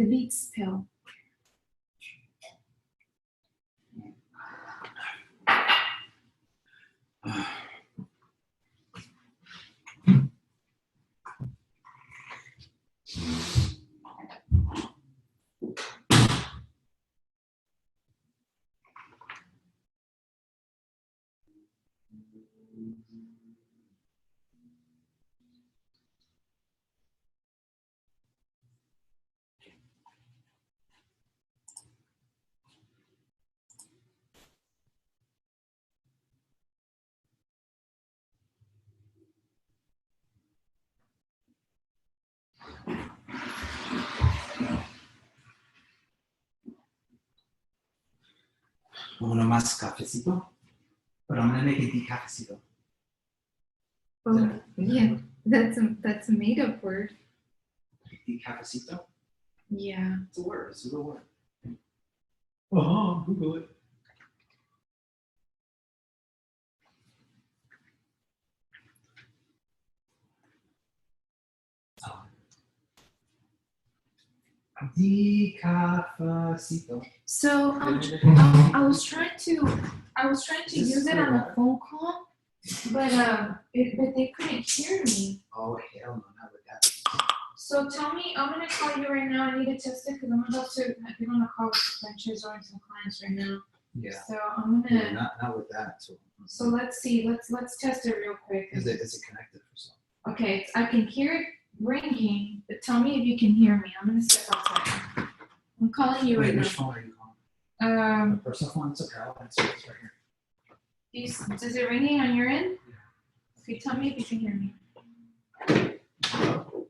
S2: Beats pill.
S1: Uno más cafecito, but I'm gonna make it decafecito.
S2: Oh, yeah, that's a made up word.
S1: Decafecito?
S2: Yeah.
S1: It's a word. It's a real word. Oh, Google it. Decafecito.
S2: So I was trying to use it on a phone call, but they couldn't hear me.
S1: Oh hell no, not with that.
S2: So tell me, I'm gonna call you right now. I need to test it because I'm about to get on a call with benches or some clients right now.
S1: Yeah.
S2: So I'm gonna.
S1: Yeah, not with that.
S2: So let's see. Let's test it real quick.
S1: Is it connected or something?
S2: Okay, I can hear it ringing, but tell me if you can hear me. I'm gonna step outside. I'm calling you right
S1: Which
S2: now.
S1: phone are you calling?
S2: Um,
S1: Personal phone. It's okay. I'll answer this right here.
S2: Is it ringing on your end? Okay, tell me if you can hear me.
S1: Hello?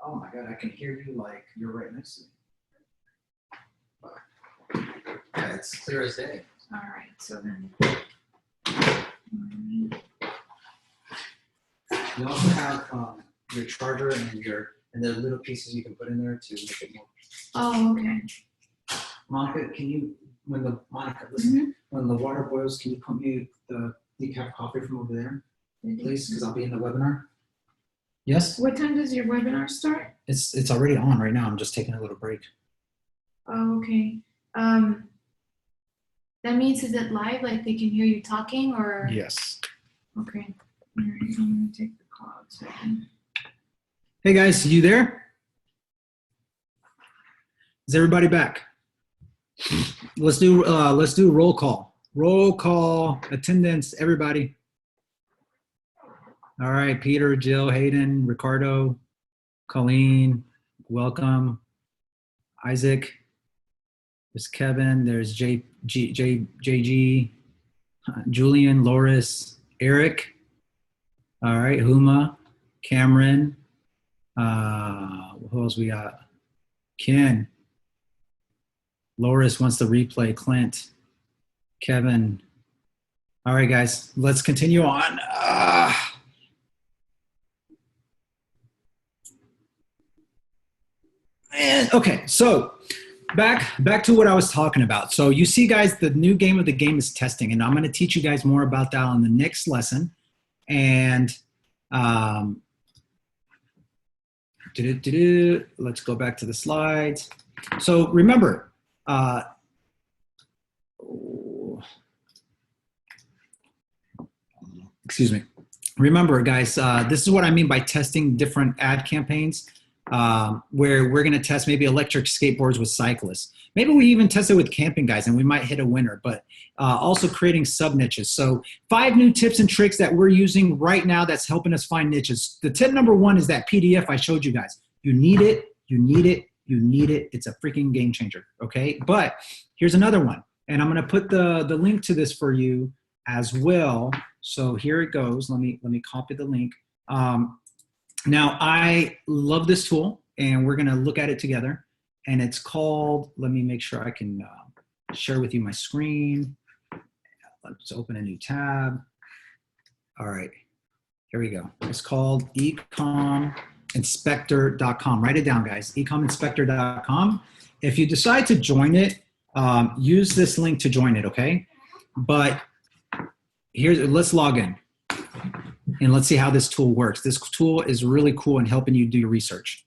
S1: Oh my god, I can hear you like you're right next to me. Yeah, it's clear as day.
S2: All right, so then.
S1: You also have your charger and the little pieces you can put in there to make it more.
S2: Oh, okay.
S1: Monica, can you listen, when the water boils, can you put me the decaf coffee from over there, please? Because I'll be in the webinar. Yes.
S2: What time does your webinar start?
S1: It's already on right now. I'm just taking a little break.
S2: Oh, okay. That means is it live? Like they can hear you talking, or?
S1: Yes.
S2: Okay. All right. I'm gonna take the call outside.
S1: Hey guys, you there? Is everybody back? Let's do roll call. Roll call, attendance, everybody. All right, Peter, Jill, Hayden, Ricardo, Colleen, welcome. Isaac, there's Kevin, there's JG, Julian, Loris, Eric. All right, Huma, Cameron. Who else we got? Ken. Loris wants the replay. Clint. Kevin. All right, guys, let's continue on. Okay, so back to what I was talking about. So you see, guys, the new game of the game is testing, and I'm going to teach you guys more about that on the next lesson. And let's go back to the slides. So remember, excuse me. remember, guys, this is what I mean by testing different ad campaigns, where we're going to test maybe electric skateboards with cyclists. Maybe we even test it with camping guys and we might hit a winner, but also creating sub niches. So 5 new tips and tricks that we're using right now that's helping us find niches. The tip number 1 is that PDF I showed you guys. You need it, you need it, you need it. It's a freaking game changer, okay? But here's another one, and I'm going to put the link to this for you as well. So here it goes. Let me copy the link. Now I love this tool, and we're going to look at it together. And it's called. Let me make sure I can share with you my screen. Let's open a new tab. All right, here we go. It's called ecominspector.com. Write it down, guys. ecominspector.com. If you decide to join it, use this link to join it. Okay, but let's log in and let's see how this tool works. This tool is really cool in helping you do your research.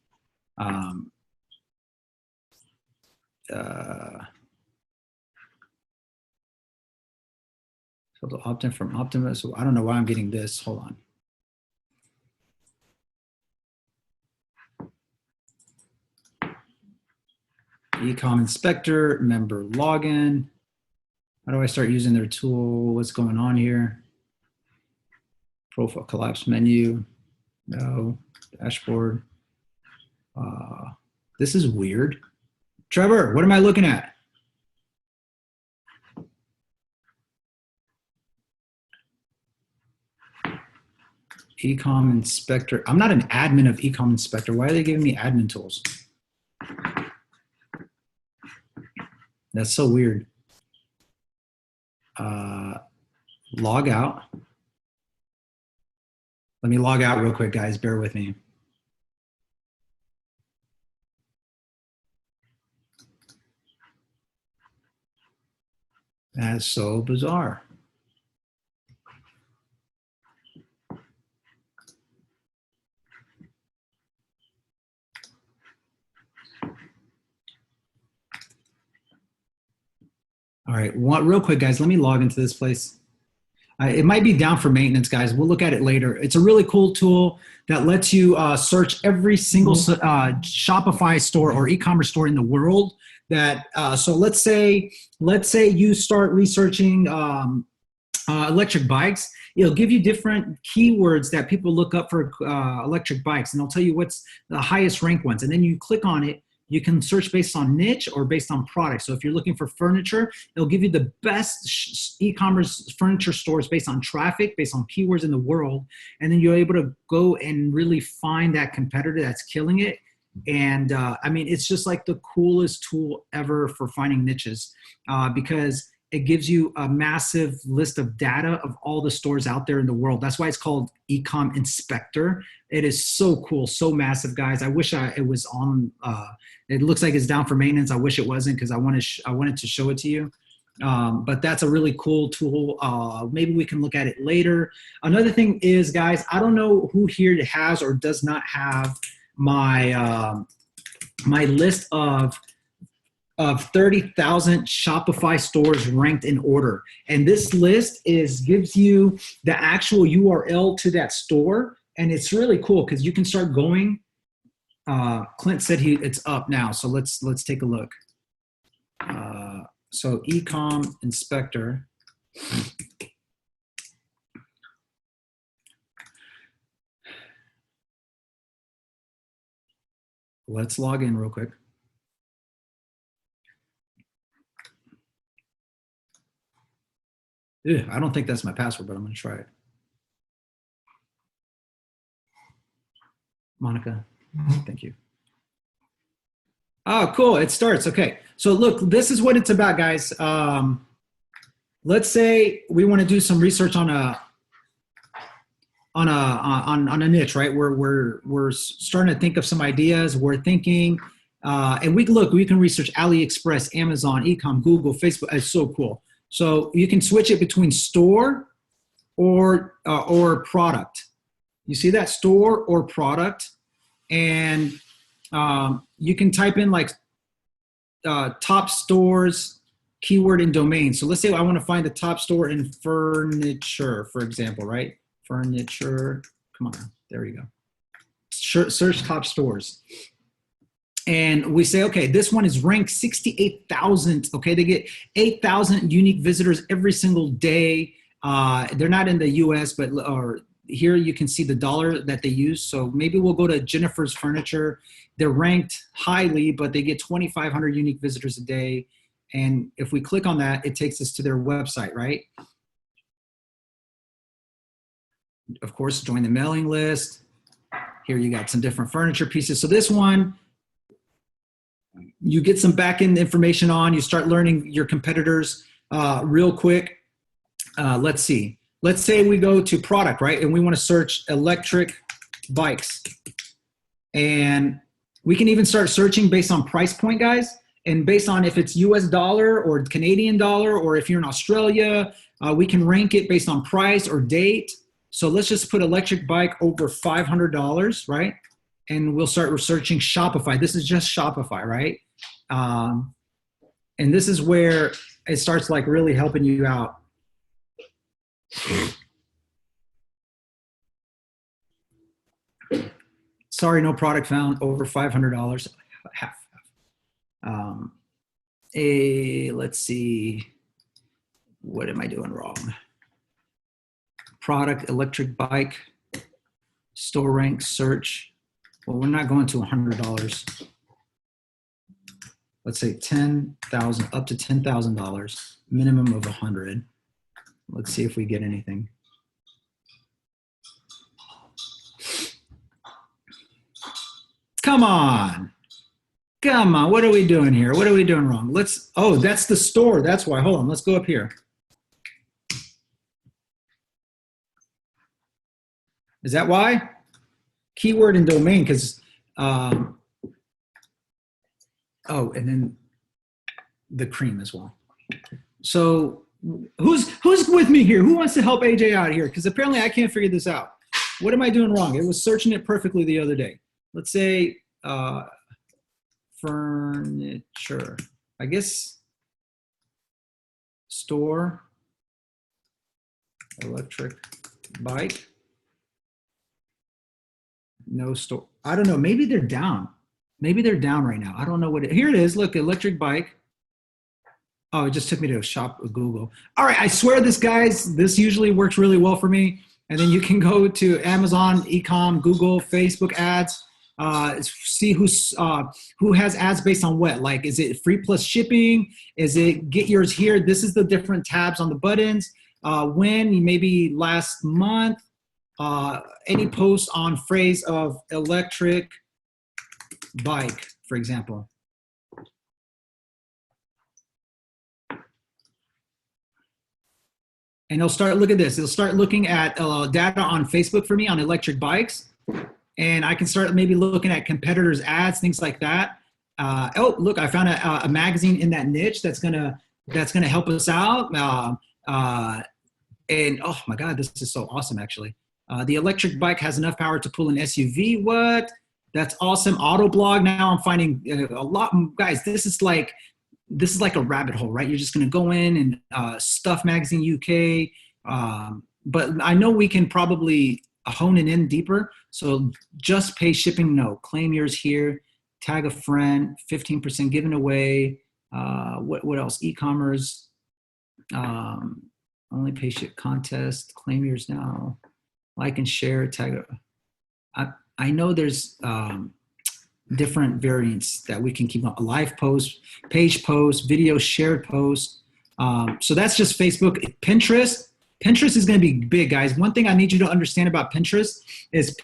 S1: So the opt-in from Optimus. I don't know why I'm getting this. Hold on. Ecom Inspector, member login. How do I start using their tool? What's going on here? Profile collapse menu. No. Dashboard. This is weird. Trevor, what am I looking at? Ecom Inspector. I'm not an admin of Ecom Inspector. Why are they giving me admin tools? That's so weird. Log out. Let me log out real quick, guys. Bear with me. That's so bizarre. All right, real quick, guys, let me log into this place. It might be down for maintenance, guys. We'll look at it later. It's a really cool tool that lets you search every single Shopify store or e-commerce store in the world. So let's say you start researching electric bikes. It'll give you different keywords that people look up for electric bikes, and it'll tell you what's the highest ranked ones. And then you click on it. You can search based on niche or based on product. So if you're looking for furniture, it'll give you the best e-commerce furniture stores based on traffic, based on keywords in the world. And then you're able to go and really find that competitor that's killing it. And I mean, it's just like the coolest tool ever for finding niches because it gives you a massive list of data of all the stores out there in the world. That's why it's called Ecom Inspector. It is so cool, so massive, guys. I wish it was on. It looks like it's down for maintenance. I wish it wasn't because I wanted to show it to you. But that's a really cool tool. Maybe we can look at it later. Another thing is, guys, I don't know who here has or does not have my my list of 30,000 Shopify stores ranked in order. And this list gives you the actual URL to that store. And it's really cool because you can start going. Clint said it's up now. So let's take a look. So Ecom Inspector. Let's log in real quick. I don't think that's my password, but I'm going to try it. Monica, thank you. Oh, cool. It starts. Okay. So look, this is what it's about, guys. Let's say we want to do some research on a niche, right? We're starting to think of some ideas. We're thinking, and we can research AliExpress, Amazon, Ecom, Google, Facebook. It's so cool. So you can switch it between store or product. You see that, store or product, and you can type in like top stores, keyword and domain. So let's say I want to find the top store in furniture, for example, right? Furniture. Come on, there we go. Search top stores. And we say, okay, this one is ranked 68,000. Okay, they get 8,000 unique visitors every single day. They're not in the US, but or here you can see the dollar that they use. So maybe we'll go to Jennifer's Furniture. They're ranked highly, but they get 2,500 unique visitors a day. And if we click on that, it takes us to their website, right? Of course, join the mailing list. Here you got some different furniture pieces. So this one, you get some back-end information on, you start learning your competitors real quick. Let's see. Let's say we go to product, right? And we want to search electric bikes. And we can even start searching based on price point, guys. And based on if it's US dollar or Canadian dollar, or if you're in Australia, we can rank it based on price or date. So let's just put electric bike over $500, right? And we'll start researching Shopify. This is just Shopify, right? And this is where it starts like really helping you out. Sorry, no product found over $500. Half. Let's see. What am I doing wrong? Product, electric bike, store rank, search. Well, we're not going to $100. Let's say 10,000, up to $10,000, minimum of 100. Let's see if we get anything. Come on. Come on, what are we doing here? What are we doing wrong? Oh, that's the store. That's why. Hold on, let's go up here. Is that why? Keyword and domain, because, oh, and then the cream as well. So who's with me here? Who wants to help AJ out here? Because apparently I can't figure this out. What am I doing wrong? It was searching it perfectly the other day. Let's say furniture. I guess store, electric bike. No store. I don't know. Maybe they're down. Maybe they're down right now. I don't know here it is. Look, electric bike. Oh, it just took me to shop Google. All right. I swear this usually works really well for me. And then you can go to Amazon, e-com, Google, Facebook ads, see who has ads based on what. Like, is it free plus shipping? Is it get yours here? This is the different tabs on the buttons. When, maybe last month. Any post on phrase of electric bike, for example. And it'll start, look at this. It'll start looking at data on Facebook for me on electric bikes. And I can start maybe looking at competitors' ads, things like that. Oh, look, I found a magazine in that niche that's gonna help us out. And oh my God, this is so awesome, actually. The electric bike has enough power to pull an SUV. What? That's awesome. Autoblog. Now I'm finding a lot, guys. This is like a rabbit hole, right? You're just going to go in and Stuff Magazine UK. But I know we can probably hone it in deeper. So just pay shipping. No, claim yours here. Tag a friend. 15% given away. What else? E-commerce. Only pay ship contest. Claim yours now. Like and share, tag. I know there's different variants that we can keep on. A live post, page post, video shared post. So that's just Facebook. Pinterest. Pinterest is going to be big, guys. One thing I need you to understand about Pinterest is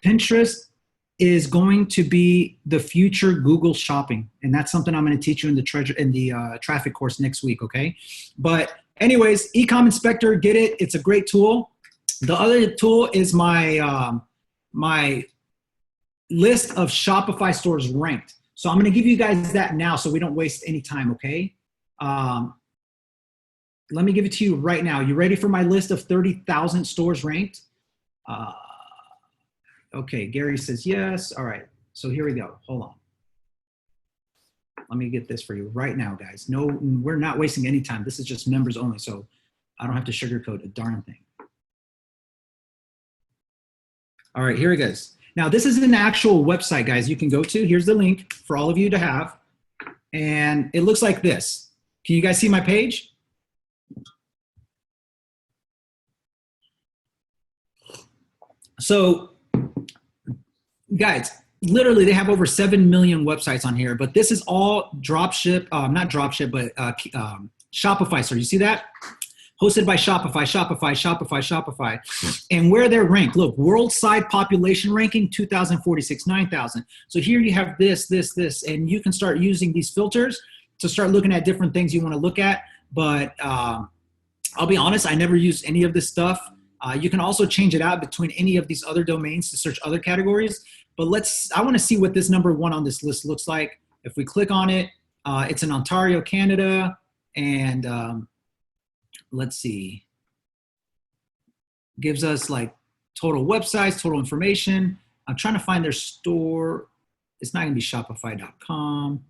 S1: going to be the future Google shopping. And that's something I'm going to teach you in the traffic course next week, okay? But anyways, Ecom Inspector, get it. It's a great tool. The other tool is my my list of Shopify stores ranked. So I'm going to give you guys that now so we don't waste any time, okay? Let me give it to you right now. You ready for my list of 30,000 stores ranked? Okay, Gary says yes. All right, so here we go. Hold on. Let me get this for you right now, guys. No, we're not wasting any time. This is just members only, so I don't have to sugarcoat a darn thing. All right, here it goes. Now, this is an actual website, guys, you can go to. Here's the link for all of you to have. And it looks like this. Can you guys see my page? So, guys, literally they have over 7 million websites on here, but this is all dropship, not dropship, but Shopify. So you see that? Hosted by Shopify, Shopify, Shopify, Shopify. And where they're ranked, look, world-side population ranking, 2,046, 9,000. So here you have this, and you can start using these filters to start looking at different things you want to look at. But I'll be honest, I never use any of this stuff. You can also change it out between any of these other domains to search other categories. But I want to see what this number one on this list looks like. If we click on it, it's in Ontario, Canada, and let's see, gives us like total websites, total information. I'm trying to find their store. It's not going to be shopify.com.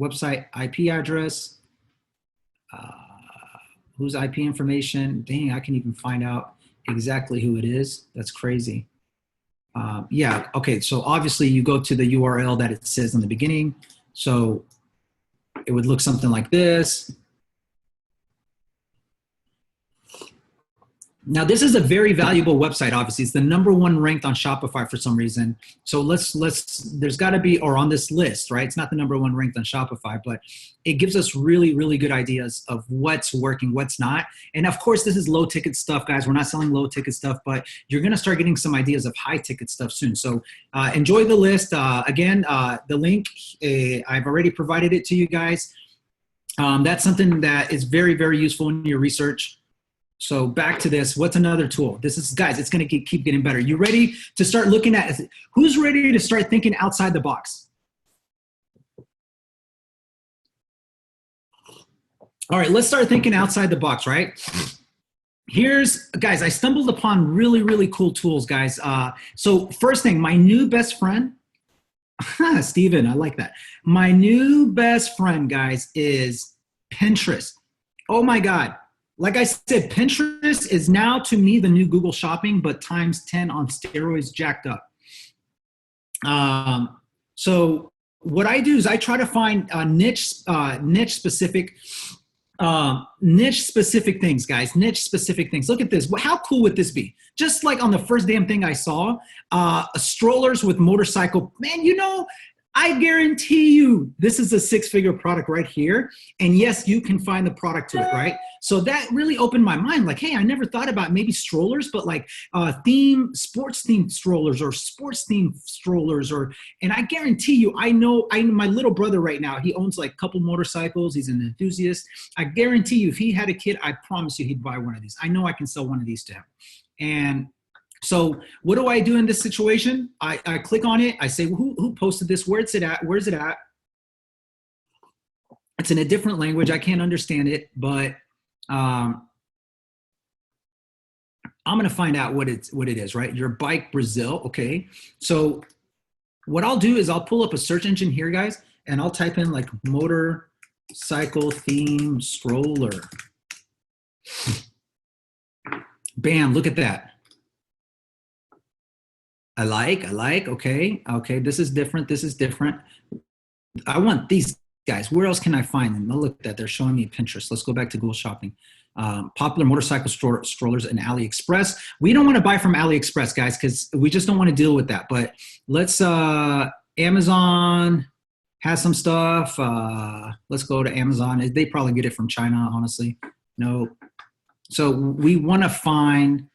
S1: Website IP address, whose IP information. Dang, I can even find out exactly who it is. That's crazy. Yeah, okay, so obviously you go to the URL that it says in the beginning. So it would look something like this. Now, this is a very valuable website, obviously. It's the number one ranked on Shopify for some reason. So there's got to be, or on this list, right? It's not the number one ranked on Shopify, but it gives us really, really good ideas of what's working, what's not. And of course, this is low ticket stuff, guys. We're not selling low ticket stuff, but you're going to start getting some ideas of high ticket stuff soon. So enjoy the list. Again, the link, I've already provided it to you guys. That's something that is very, very useful in your research. So back to this, what's another tool? This is, guys, it's going to keep getting better. You ready to start looking at, who's ready to start thinking outside the box? All right, let's start thinking outside the box, right? Here's, guys, I stumbled upon really, really cool tools, guys. So first thing, my new best friend, Steven, I like that. My new best friend, guys, is Pinterest. Oh my God. Like I said, Pinterest is now to me the new Google Shopping, but times 10 on steroids, jacked up. So what I do is I try to find niche specific things, guys. Niche specific things. Look at this. How cool would this be? Just like on the first damn thing I saw, strollers with motorcycle. Man, you know, I guarantee you this is a six-figure product right here. And yes, you can find the product to it, right? So that really opened my mind. Like, hey, I never thought about maybe strollers, but like sports-themed strollers or sports-themed strollers. And I guarantee you, I know my little brother right now, he owns like a couple motorcycles. He's an enthusiast. I guarantee you, if he had a kid, I promise you he'd buy one of these. I know I can sell one of these to him. And so what do I do in this situation? I click on it. I say, who posted this? Where's it at? Where's it at? It's in a different language. I can't understand it, but I'm going to find out what it is, right? Your bike Brazil. Okay. So what I'll do is I'll pull up a search engine here, guys, and I'll type in like motorcycle theme stroller. Bam. Look at that. I like, okay, this is different, I want these guys, where else can I find them? Oh, look at that, they're showing me Pinterest. Let's go back to Google Shopping. Popular motorcycle strollers in AliExpress. We don't want to buy from AliExpress, guys, because we just don't want to deal with that, but let's, Amazon has some stuff. Let's go to Amazon. They probably get it from China, honestly. No. So we want to find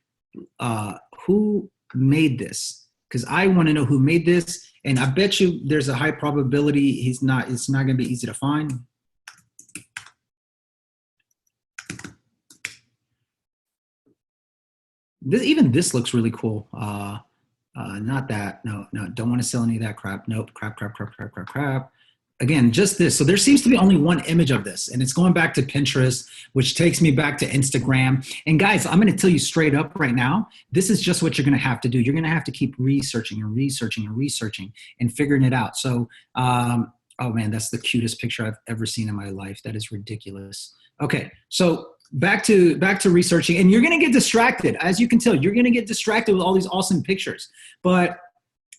S1: who made this, because I want to know who made this, and I bet you there's a high probability it's not going to be easy to find. Even this looks really cool. Not that. No, don't want to sell any of that crap. Nope, crap. Again, just this. So there seems to be only one image of this, and it's going back to Pinterest, which takes me back to Instagram. And guys, I'm going to tell you straight up right now, this is just what you're going to have to do. You're going to have to keep researching and figuring it out. So, oh man, that's the cutest picture I've ever seen in my life. That is ridiculous. Okay, so back to researching, and you're going to get distracted. As you can tell, you're going to get distracted with all these awesome pictures. But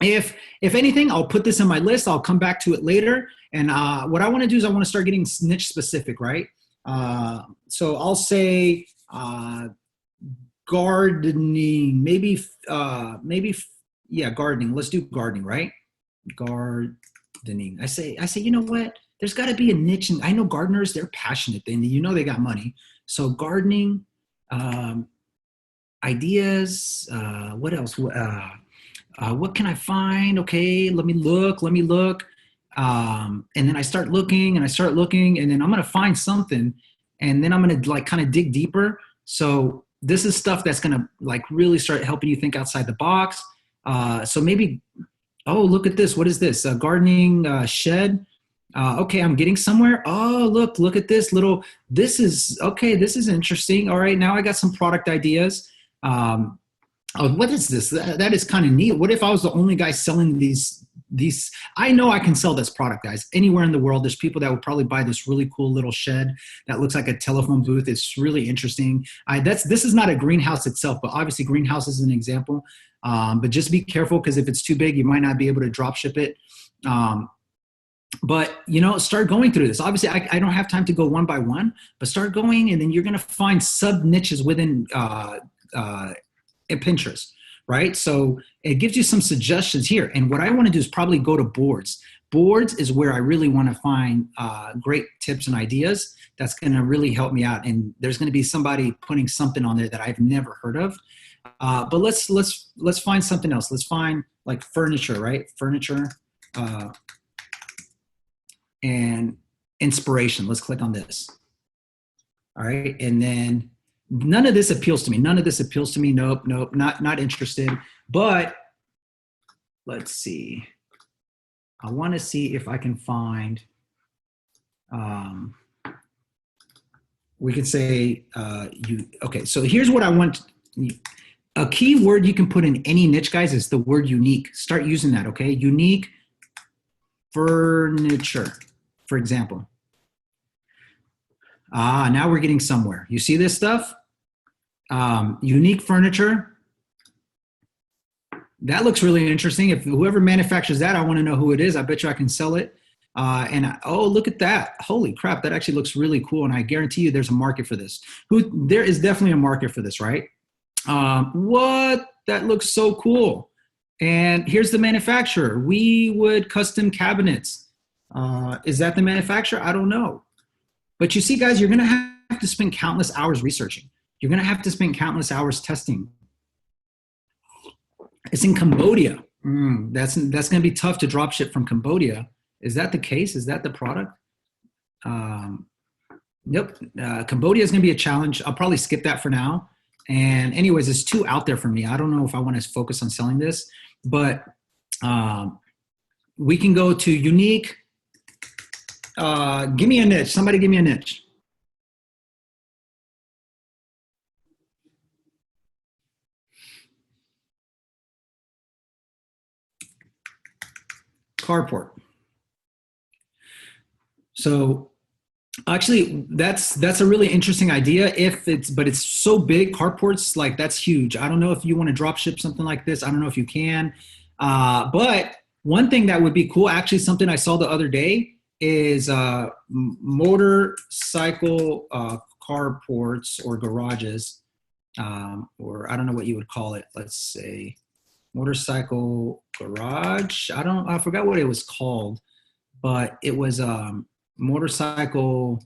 S1: if anything, I'll put this in my list. I'll come back to it later. And what I want to do is I want to start getting niche specific, right? So I'll say gardening, maybe yeah, gardening. Let's do gardening, right? Gardening. I say, you know what? There's got to be a niche, and I know gardeners, they're passionate. They got money. So gardening, ideas. What else? What can I find? Okay, let me look. And then I start looking, and then I'm gonna find something, and then I'm gonna like kind of dig deeper. So this is stuff that's gonna like really start helping you think outside the box. So maybe, oh, look at this. What is this? A gardening shed. Okay, I'm getting somewhere. Oh, look at this little, this is interesting. All right, now I got some product ideas. Oh, what is this? That is kind of neat. What if I was the only guy selling these? I know I can sell this product, guys. Anywhere in the world, there's people that would probably buy this really cool little shed that looks like a telephone booth. It's really interesting. This is not a greenhouse itself, but obviously greenhouse is an example. But just be careful, because if it's too big, you might not be able to drop ship it. But, start going through this. Obviously, I don't have time to go one by one, but start going, and then you're going to find sub niches within Pinterest, right? So it gives you some suggestions here. And what I want to do is probably go to boards. Boards is where I really want to find great tips and ideas that's going to really help me out. And there's going to be somebody putting something on there that I've never heard of. But let's find something else. Let's find like furniture, right? Furniture. And inspiration. Let's click on this. All right. And then none of this appeals to me. Nope. Not interested. But let's see. I want to see if I can find, we can say, okay. So here's what I want. A key word you can put in any niche, guys, is the word unique. Start using that. Okay. Unique furniture, for example. Now we're getting somewhere. You see this stuff? Unique furniture. That looks really interesting. If whoever manufactures that, I want to know who it is. I bet you I can sell it. Oh, look at that. Holy crap. That actually looks really cool. And I guarantee you there's a market for this. There is definitely a market for this, right? What? That looks so cool. And here's the manufacturer. Weewood Custom Cabinets. Is that the manufacturer? I don't know. But you see, guys, you're going to have to spend countless hours researching. You're going to have to spend countless hours testing. It's in Cambodia. That's going to be tough to drop ship from Cambodia. Is that the case? Is that the product? Nope. Cambodia is going to be a challenge. I'll probably skip that for now. And anyways, it's too out there for me. I don't know if I want to focus on selling this, but we can go to unique. Give me a niche. Somebody give me a niche. Carport. So actually, that's a really interesting idea. But it's so big. Carports, like, that's huge. I don't know if you want to drop ship something like this. I don't know if you can. But one thing that would be cool, actually, something I saw the other day, is motorcycle carports or garages, or I don't know what you would call it. Let's say motorcycle garage. I forgot what it was called, but it was motorcycle.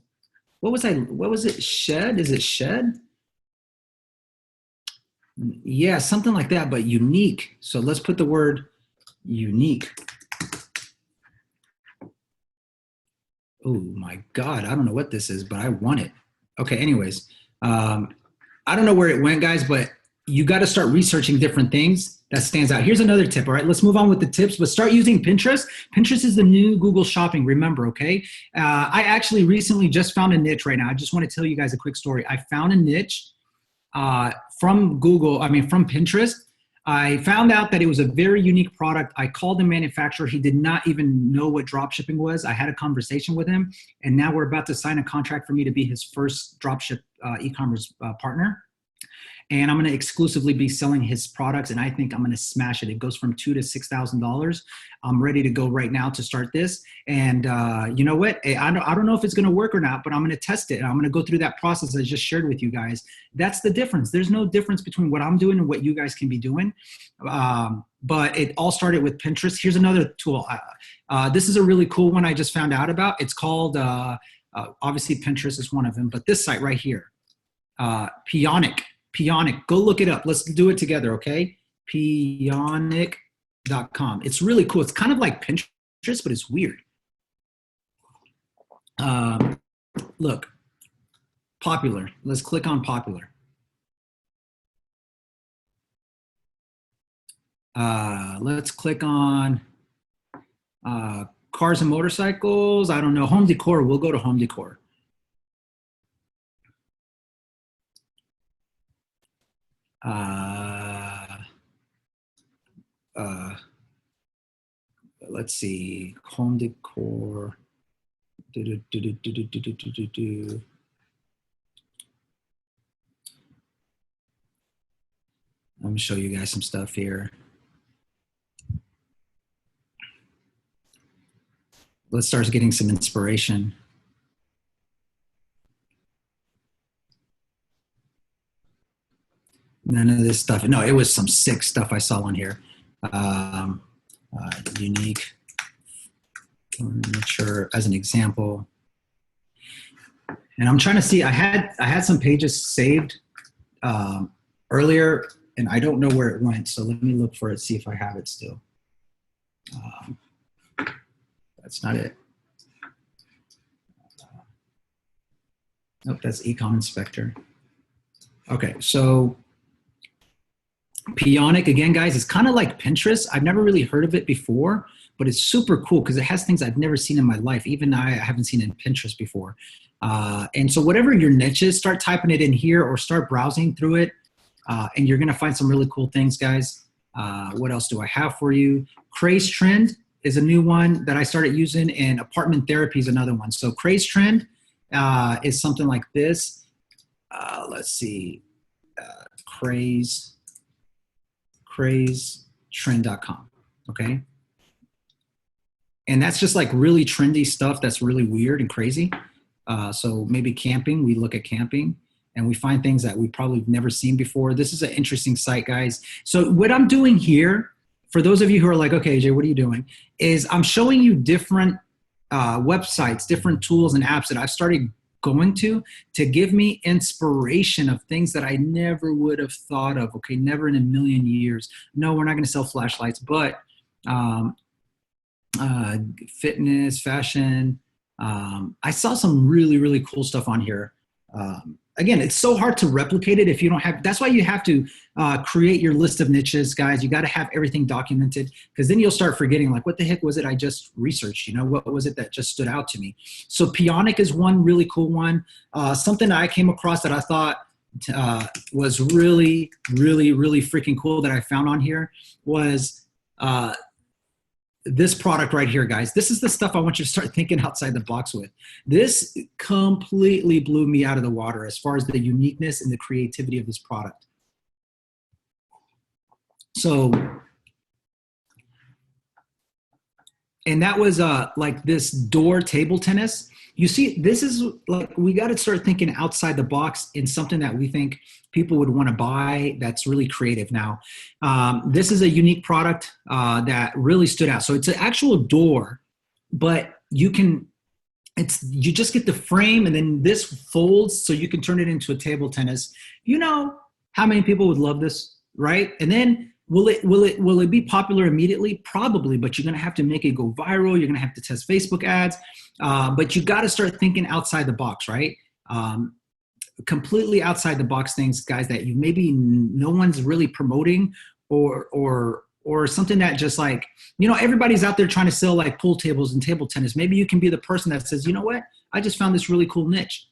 S1: What was it? Shed? Is it shed? Yeah, something like that, but unique. So let's put the word unique. Oh my God, I don't know what this is, but I want it. Okay, anyways, I don't know where it went, guys, but you got to start researching different things that stands out. Here's another tip, all right? Let's move on with the tips, but start using Pinterest. Pinterest is the new Google Shopping, remember, okay? I actually recently just found a niche right now. I just want to tell you guys a quick story. I found a niche from Pinterest. I found out that it was a very unique product. I called the manufacturer. He did not even know what dropshipping was. I had a conversation with him, and now we're about to sign a contract for me to be his first dropship e-commerce partner. And I'm going to exclusively be selling his products, and I think I'm going to smash it. It goes from $2,000 to $6,000. I'm ready to go right now to start this. And you know what? I don't know if it's going to work or not, but I'm going to test it. And I'm going to go through that process I just shared with you guys. That's the difference. There's no difference between what I'm doing and what you guys can be doing. But it all started with Pinterest. Here's another tool. This is a really cool one I just found out about. It's called, obviously Pinterest is one of them, but this site right here, Pionic. Pionic, go look it up. Let's do it together, okay? Pionic.com. It's really cool. It's kind of like Pinterest, but it's weird. Look, popular. Let's click on popular. Let's click on cars and motorcycles. I don't know, home decor. We'll go to home decor. Let's see, home decor. Let me show you guys some stuff here. Let's start getting some inspiration. None of this stuff. No, it was some sick stuff I saw on here. Unique furniture as an example. And I'm trying to see, I had some pages saved earlier, and I don't know where it went. So let me look for it, see if I have it still. That's not it. Nope, that's Ecom Inspector. Okay, so Pionic, again, guys, it's kind of like Pinterest. I've never really heard of it before, but it's super cool because it has things I've never seen in my life. Even I haven't seen in Pinterest before. And so whatever your niche is, start typing it in here or start browsing through it. And you're going to find some really cool things, guys. What else do I have for you? Craze Trend is a new one that I started using, and Apartment Therapy is another one. So Craze Trend is something like this. Let's see. crazetrend.com, okay? And that's just like really trendy stuff that's really weird and crazy. So maybe camping, we look at camping and we find things that we probably have never seen before. This is an interesting site, guys. So what I'm doing here, for those of you who are like, okay, AJ, what are you doing? Is I'm showing you different websites, different tools and apps that I've started going to give me inspiration of things that I never would have thought of. Okay, never in a million years. No, we're not going to sell flashlights, but fitness, fashion. I saw some really, really cool stuff on here. Again, it's so hard to replicate it if you don't have, that's why you have to create your list of niches, guys. You got to have everything documented, because then you'll start forgetting, like, what the heck was it I just researched? You know, what was it that just stood out to me? So Pionic is one really cool one. Something that I came across that I thought was really, really, really freaking cool that I found on here was this product right here, guys. This is the stuff I want you to start thinking outside the box with. This completely blew me out of the water as far as the uniqueness and the creativity of this product. So, and that was like this door table tennis. You see, this is like, we got to start thinking outside the box in something that we think people would want to buy that's really creative. Now, this is a unique product that really stood out. So it's an actual door, but you just get the frame and then this folds so you can turn it into a table tennis. You know how many people would love this, right? And then will it be popular immediately? Probably, but you're going to have to make it go viral. You're going to have to test Facebook ads, but you got to start thinking outside the box, right? Completely outside the box things, guys, that you maybe no one's really promoting, or something that just, like, you know, everybody's out there trying to sell like pool tables and table tennis. Maybe you can be the person that says, you know what, I just found this really cool niche.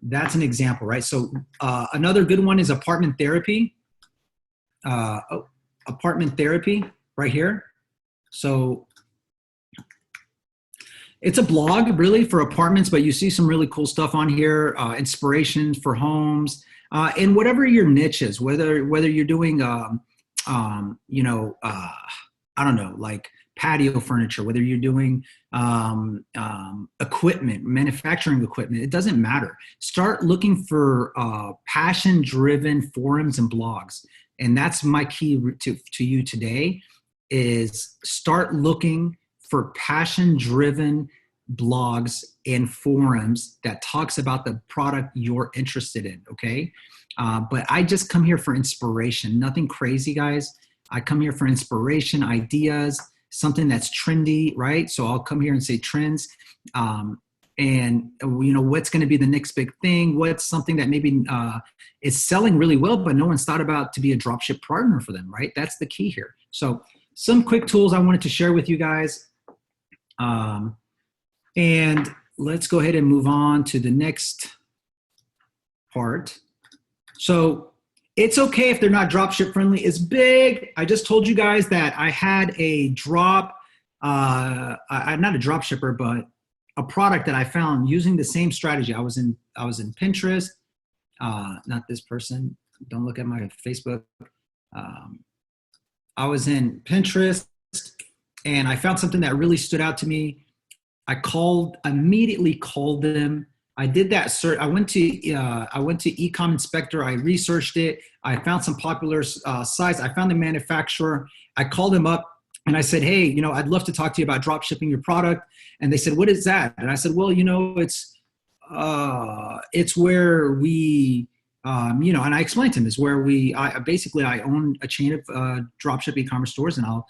S1: That's an example, right? So another good one is Apartment Therapy. Apartment Therapy right here. So It's a blog really for apartments, but you see some really cool stuff on here, inspiration for homes, and whatever your niche is, whether you're doing, you know, I don't know, like patio furniture, whether you're doing equipment, manufacturing equipment, it doesn't matter. Start looking for passion-driven forums and blogs, and that's my key to you today. Is start looking for passion-driven blogs and forums that talks about the product you're interested in, okay? But I just come here for inspiration, nothing crazy, guys. I come here for inspiration, ideas, something that's trendy, right? So I'll come here and say trends, and you know, what's gonna be the next big thing? What's something that maybe is selling really well, but no one's thought about to be a dropship partner for them, right? That's the key here. So some quick tools I wanted to share with you guys. And let's go ahead and move on to the next part. So it's okay if they're not dropship friendly. It's big. I just told you guys that I had a drop, not a drop shipper, but a product that I found using the same strategy. I was in Pinterest, not this person. Don't look at my Facebook. I was in Pinterest and I found something that really stood out to me. I immediately called them. I did that search. I went to Ecom Inspector. I researched it. I found some popular sites. I found the manufacturer. I called them up and I said, hey, you know, I'd love to talk to you about drop shipping your product. And they said, what is that? And I said, well, you know, it's where we, you know, and I explained to him, is where I own a chain of dropship e-commerce stores, and I'll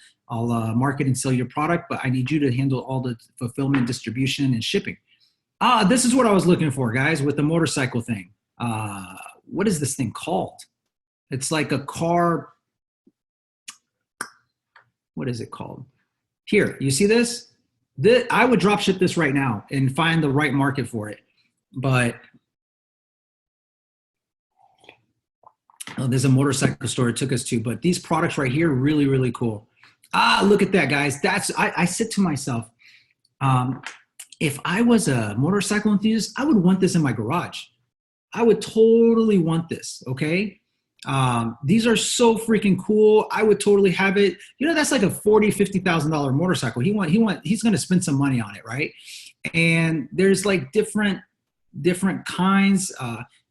S1: market and sell your product, but I need you to handle all the fulfillment, distribution, and shipping. This is what I was looking for, guys, with the motorcycle thing. What is this thing called? It's like a car. What is it called? Here, you see this? I would drop ship this right now and find the right market for it. But there's a motorcycle store it took us to, but these products right here, really, really cool. Look at that, guys. I said to myself, if I was a motorcycle enthusiast, I would want this in my garage. I would totally want this, okay? These are so freaking cool. I would totally have it. You know, that's like a $40,000, $50,000 motorcycle. He's going to spend some money on it, right? And there's like different kinds.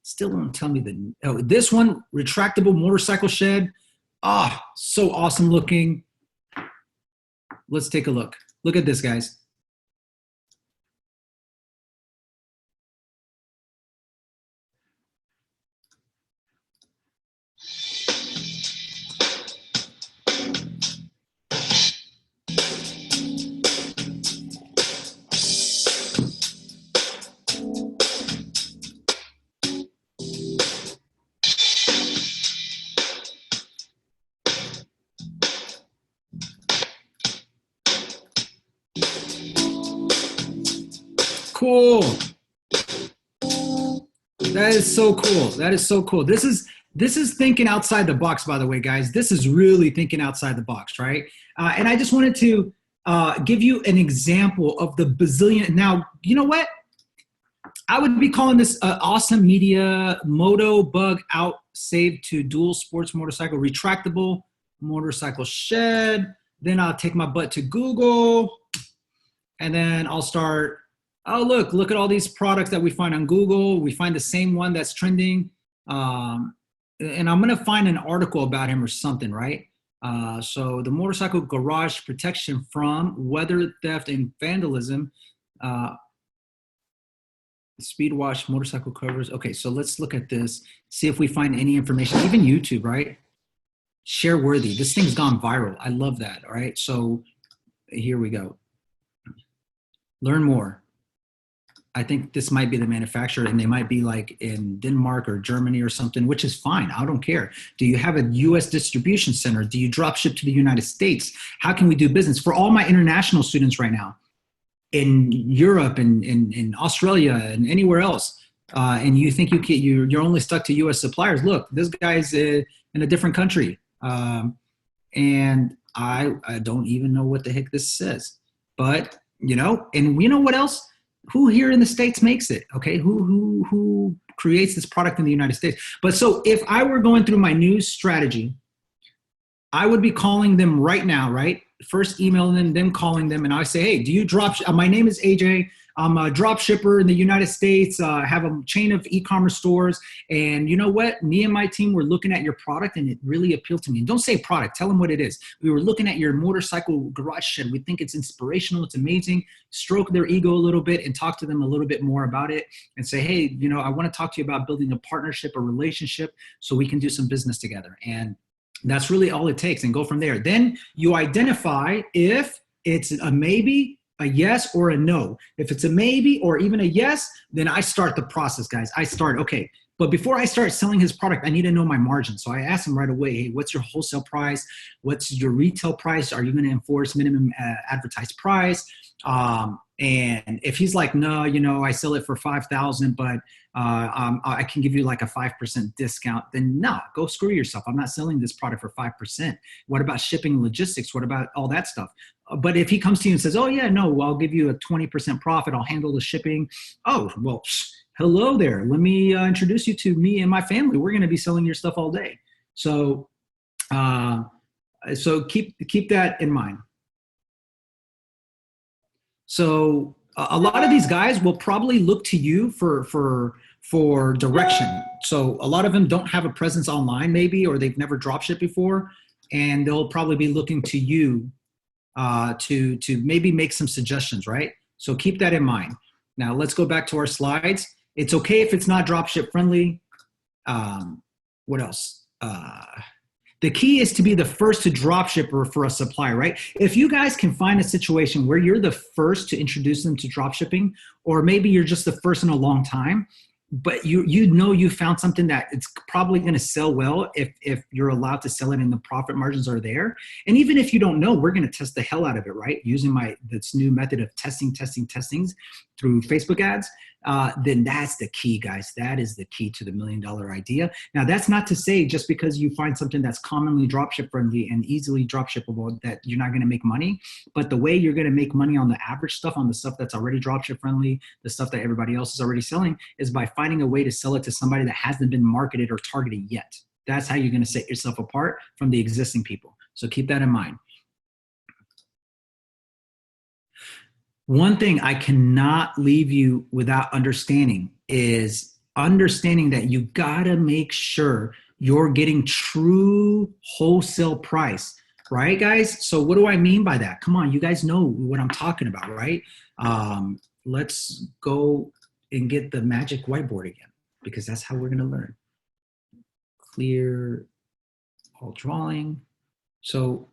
S1: Still don't tell me this one, retractable motorcycle shed. So awesome looking. Let's take a look. Look at this, guys. Cool. That is so cool. That is so cool. This is thinking outside the box, by the way, guys. This is really thinking outside the box, right? And I just wanted to give you an example of the bazillion. Now, you know what? I would be calling this Awesome Media Moto Bug Out Save to Dual Sports Motorcycle Retractable Motorcycle Shed. Then I'll take my butt to Google, and then I'll start. Oh, look at all these products that we find on Google. We find the same one that's trending. And I'm going to find an article about him or something, right? So the motorcycle garage protection from weather, theft, and vandalism. Speed wash motorcycle covers. Okay, so let's look at this. See if we find any information. Even YouTube, right? Share worthy. This thing's gone viral. I love that, all right? So here we go. Learn more. I think this might be the manufacturer, and they might be like in Denmark or Germany or something, which is fine. I don't care. Do you have a U.S. distribution center? Do you drop ship to the United States? How can we do business? For all my international students right now in Europe and in Australia and anywhere else, and you think you're only stuck to U.S. suppliers, look, this guy's in a different country. And I don't even know what the heck this says. But you know, and you know what else? Who here in the States makes it? Okay. Who creates this product in the United States? But so if I were going through my news strategy, I would be calling them right now, right? First emailing them, then calling them, and I say, hey, do you drop? My name is AJ. I'm a drop shipper in the United States. I have a chain of e-commerce stores, and you know what? Me and my team were looking at your product, and it really appealed to me. And don't say product. Tell them what it is. We were looking at your motorcycle garage shed. We think it's inspirational. It's amazing. Stroke their ego a little bit and talk to them a little bit more about it, and say, hey, you know, I want to talk to you about building a partnership, a relationship, so we can do some business together. And that's really all it takes, and go from there. Then you identify if it's a maybe, a yes, or a no. If it's a maybe or even a yes, then I start the process, guys. I start, okay, but before I start selling his product, I need to know my margin. So I ask him right away, hey, what's your wholesale price? What's your retail price? Are you going to enforce minimum advertised price? And if he's like, no, you know, I sell it for 5,000, but I can give you like a 5% discount, then no, go screw yourself. I'm not selling this product for 5%. What about shipping and logistics? What about all that stuff? But if he comes to you and says, oh yeah, no, I'll give you a 20% profit. I'll handle the shipping. Oh, well, hello there. Let me introduce you to me and my family. We're going to be selling your stuff all day. So, so keep that in mind. So a lot of these guys will probably look to you for direction. So a lot of them don't have a presence online maybe, or they've never dropshipped before, and they'll probably be looking to you to maybe make some suggestions, right? So keep that in mind. Now let's go back to our slides. It's okay if it's not dropship friendly. What else? The key is to be the first to drop shipper for a supplier, right? If you guys can find a situation where you're the first to introduce them to drop shipping, or maybe you're just the first in a long time, but you know you found something that it's probably going to sell well if you're allowed to sell it and the profit margins are there. And even if you don't know, we're going to test the hell out of it, right? Using this new method of testings through Facebook ads. Then that's the key, guys. That is the key to the $1 million idea. Now, that's not to say just because you find something that's commonly dropship friendly and easily dropshippable that you're not going to make money. But the way you're going to make money on the average stuff, on the stuff that's already dropship friendly, the stuff that everybody else is already selling, is by finding a way to sell it to somebody that hasn't been marketed or targeted yet. That's how you're going to set yourself apart from the existing people. So keep that in mind. One thing I cannot leave you without understanding is understanding that you gotta make sure you're getting true wholesale price, right, guys? So what do I mean by that? Come on, you guys know what I'm talking about, right? Let's go and get the magic whiteboard again, because that's how we're gonna learn. Clear all drawing. So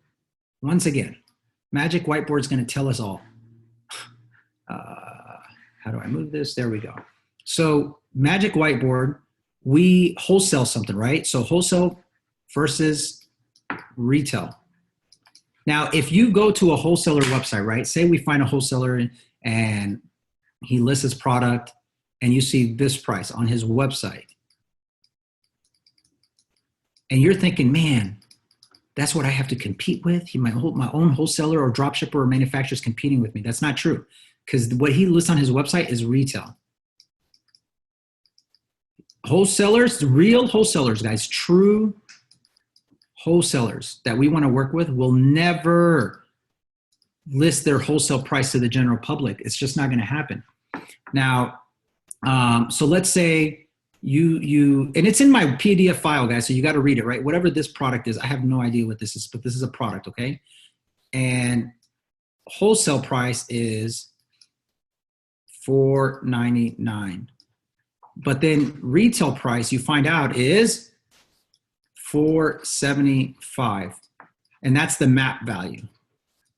S1: once again, magic whiteboard is gonna tell us all. How do I move this? There we go. So magic whiteboard, we wholesale something, right? So wholesale versus retail. Now, if you go to a wholesaler website, right? Say we find a wholesaler and he lists his product and you see this price on his website. And you're thinking, man, that's what I have to compete with. My own wholesaler or dropshipper or manufacturer is competing with me. That's not true. Because what he lists on his website is retail. Wholesalers, real wholesalers, guys, true wholesalers that we want to work with will never list their wholesale price to the general public. It's just not going to happen. Now, so let's say you, and it's in my PDF file, guys, so you got to read it, right? Whatever this product is, I have no idea what this is, but this is a product, okay? And wholesale price is $4.99, but then retail price you find out is $4.75, and that's the map value.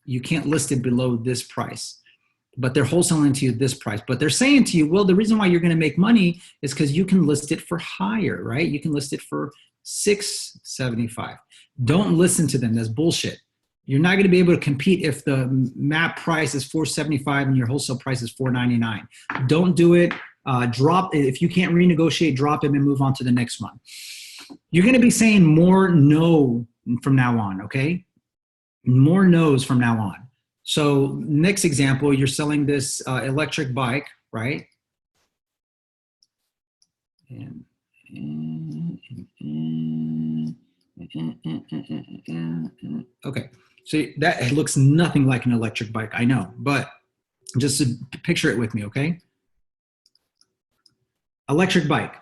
S1: You can't list it below this price, but they're wholesaling to you this price. But they're saying to you, well, the reason why you're going to make money is because you can list it for higher, right? You can list it for $6.75. Don't listen to them. That's bullshit. You're not going to be able to compete if the map price is $4.75 and your wholesale price is $4.99. Don't do it. Drop it. If you can't renegotiate, drop it and move on to the next one. You're going to be saying more no from now on, okay? More no's from now on. So next example, you're selling this electric bike, right? Okay, so that looks nothing like an electric bike, I know, but just to picture it with me, okay? Electric bike,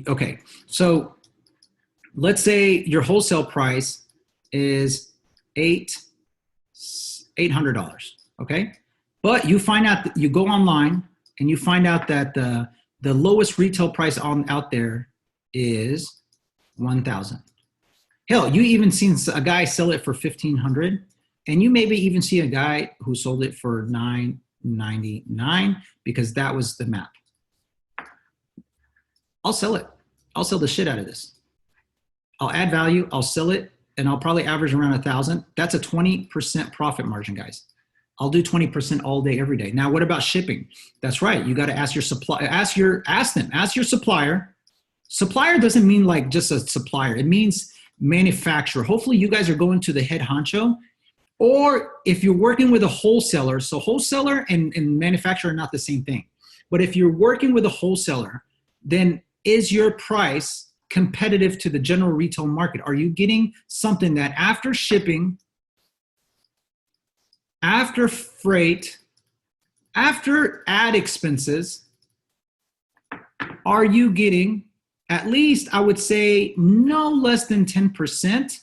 S1: okay. So let's say your wholesale price is $800, okay? But you find out that you go online and you find out that the lowest retail price out there is 1,000. Hell, you even seen a guy sell it for 1,500, and you maybe even see a guy who sold it for $999 because that was the map. I'll sell it. I'll sell the shit out of this. I'll add value, I'll sell it, and I'll probably average around 1,000. That's a 20% profit margin, guys. I'll do 20% all day, every day. Now, what about shipping? That's right. You got to ask your supplier, ask your supplier. Supplier doesn't mean like just a supplier. It means manufacturer. Hopefully you guys are going to the head honcho, or if you're working with a wholesaler, so wholesaler and manufacturer are not the same thing. But if you're working with a wholesaler, then is your price competitive to the general retail market? Are you getting something that after shipping, after freight, after ad expenses, are you getting at least, I would say, no less than 10%,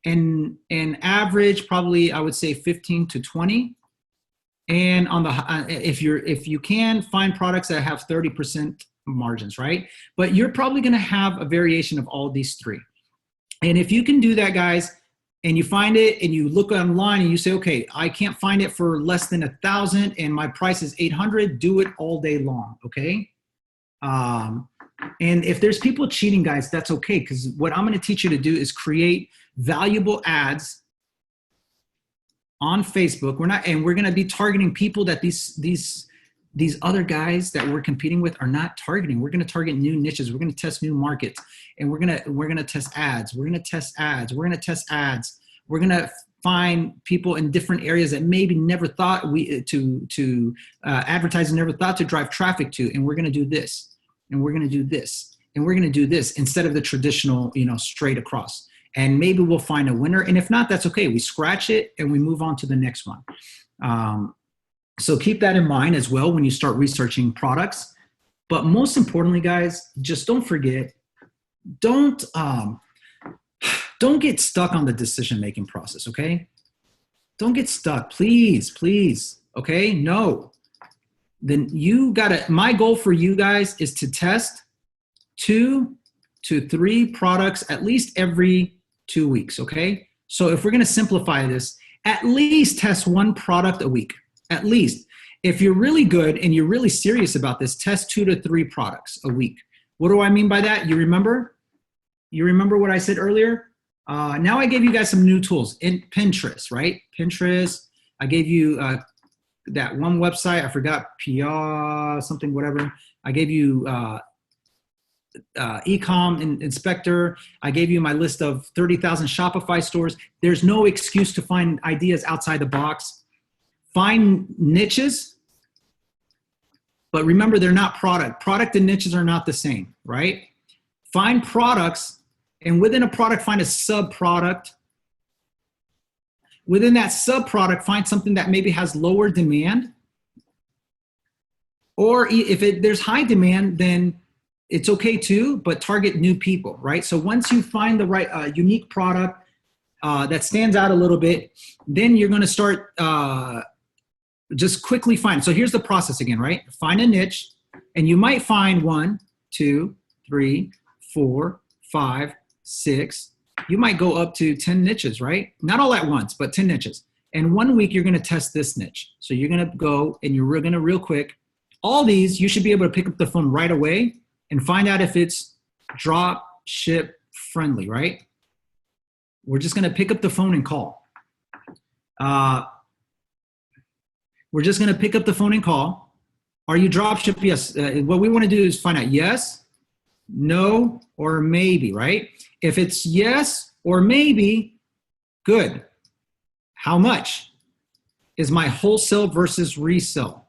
S1: and average probably I would say 15 to 20. And on the if you can find products that have 30% margins, right? But you're probably going to have a variation of all these three. And if you can do that, guys, and you find it and you look online and you say, okay, I can't find it for less than 1,000 and my price is 800, do it all day long, okay? And if there's people cheating, guys, that's okay, because what I'm going to teach you to do is create valuable ads on Facebook. We're going to be targeting people that these other guys that we're competing with are not targeting. We're going to target new niches. We're going to test new markets, and we're going to test ads. We're going to test ads. We're going to test ads. We're going to find people in different areas that maybe never thought advertising never thought to drive traffic to, and we're going to do this. And we're going to do this, and we're going to do this instead of the traditional, straight across. And maybe we'll find a winner. And if not, that's okay. We scratch it and we move on to the next one. So keep that in mind as well when you start researching products. But most importantly, guys, just don't forget, don't get stuck on the decision-making process, okay? Don't get stuck, please, okay? No. Then my goal for you guys is to test 2 to 3 products at least every 2 weeks, okay? So if we're gonna simplify this, at least test 1 product a week, at least. If you're really good and you're really serious about this, test 2 to 3 products a week. What do I mean by that? You remember? You remember what I said earlier? Now I gave you guys some new tools in Pinterest, right? Pinterest, I gave you that one website, I forgot, PR something, whatever. I gave you Ecom Inspector. I gave you my list of 30,000 Shopify stores. There's no excuse to find ideas outside the box. Find niches, but remember, they're not product. Product and niches are not the same, right? Find products, and within a product, find a sub-product. Within that sub-product, find something that maybe has lower demand. Or if there's high demand, then it's okay too, but target new people, right? So once you find the right unique product that stands out a little bit, then you're gonna start just quickly find. So here's the process again, right? Find a niche, and you might find 1, 2, 3, 4, 5, 6, you might go up to 10 niches, right? Not all at once, but 10 niches. And 1 week, you're gonna test this niche. So you're gonna go and you're gonna real quick, all these, you should be able to pick up the phone right away and find out if it's drop ship friendly, right? We're just gonna pick up the phone and call. We're just gonna pick up the phone and call. Are you drop ship? Yes. What we wanna do is find out yes, no, or maybe, right? If it's yes or maybe, good. How much? is my wholesale versus retail.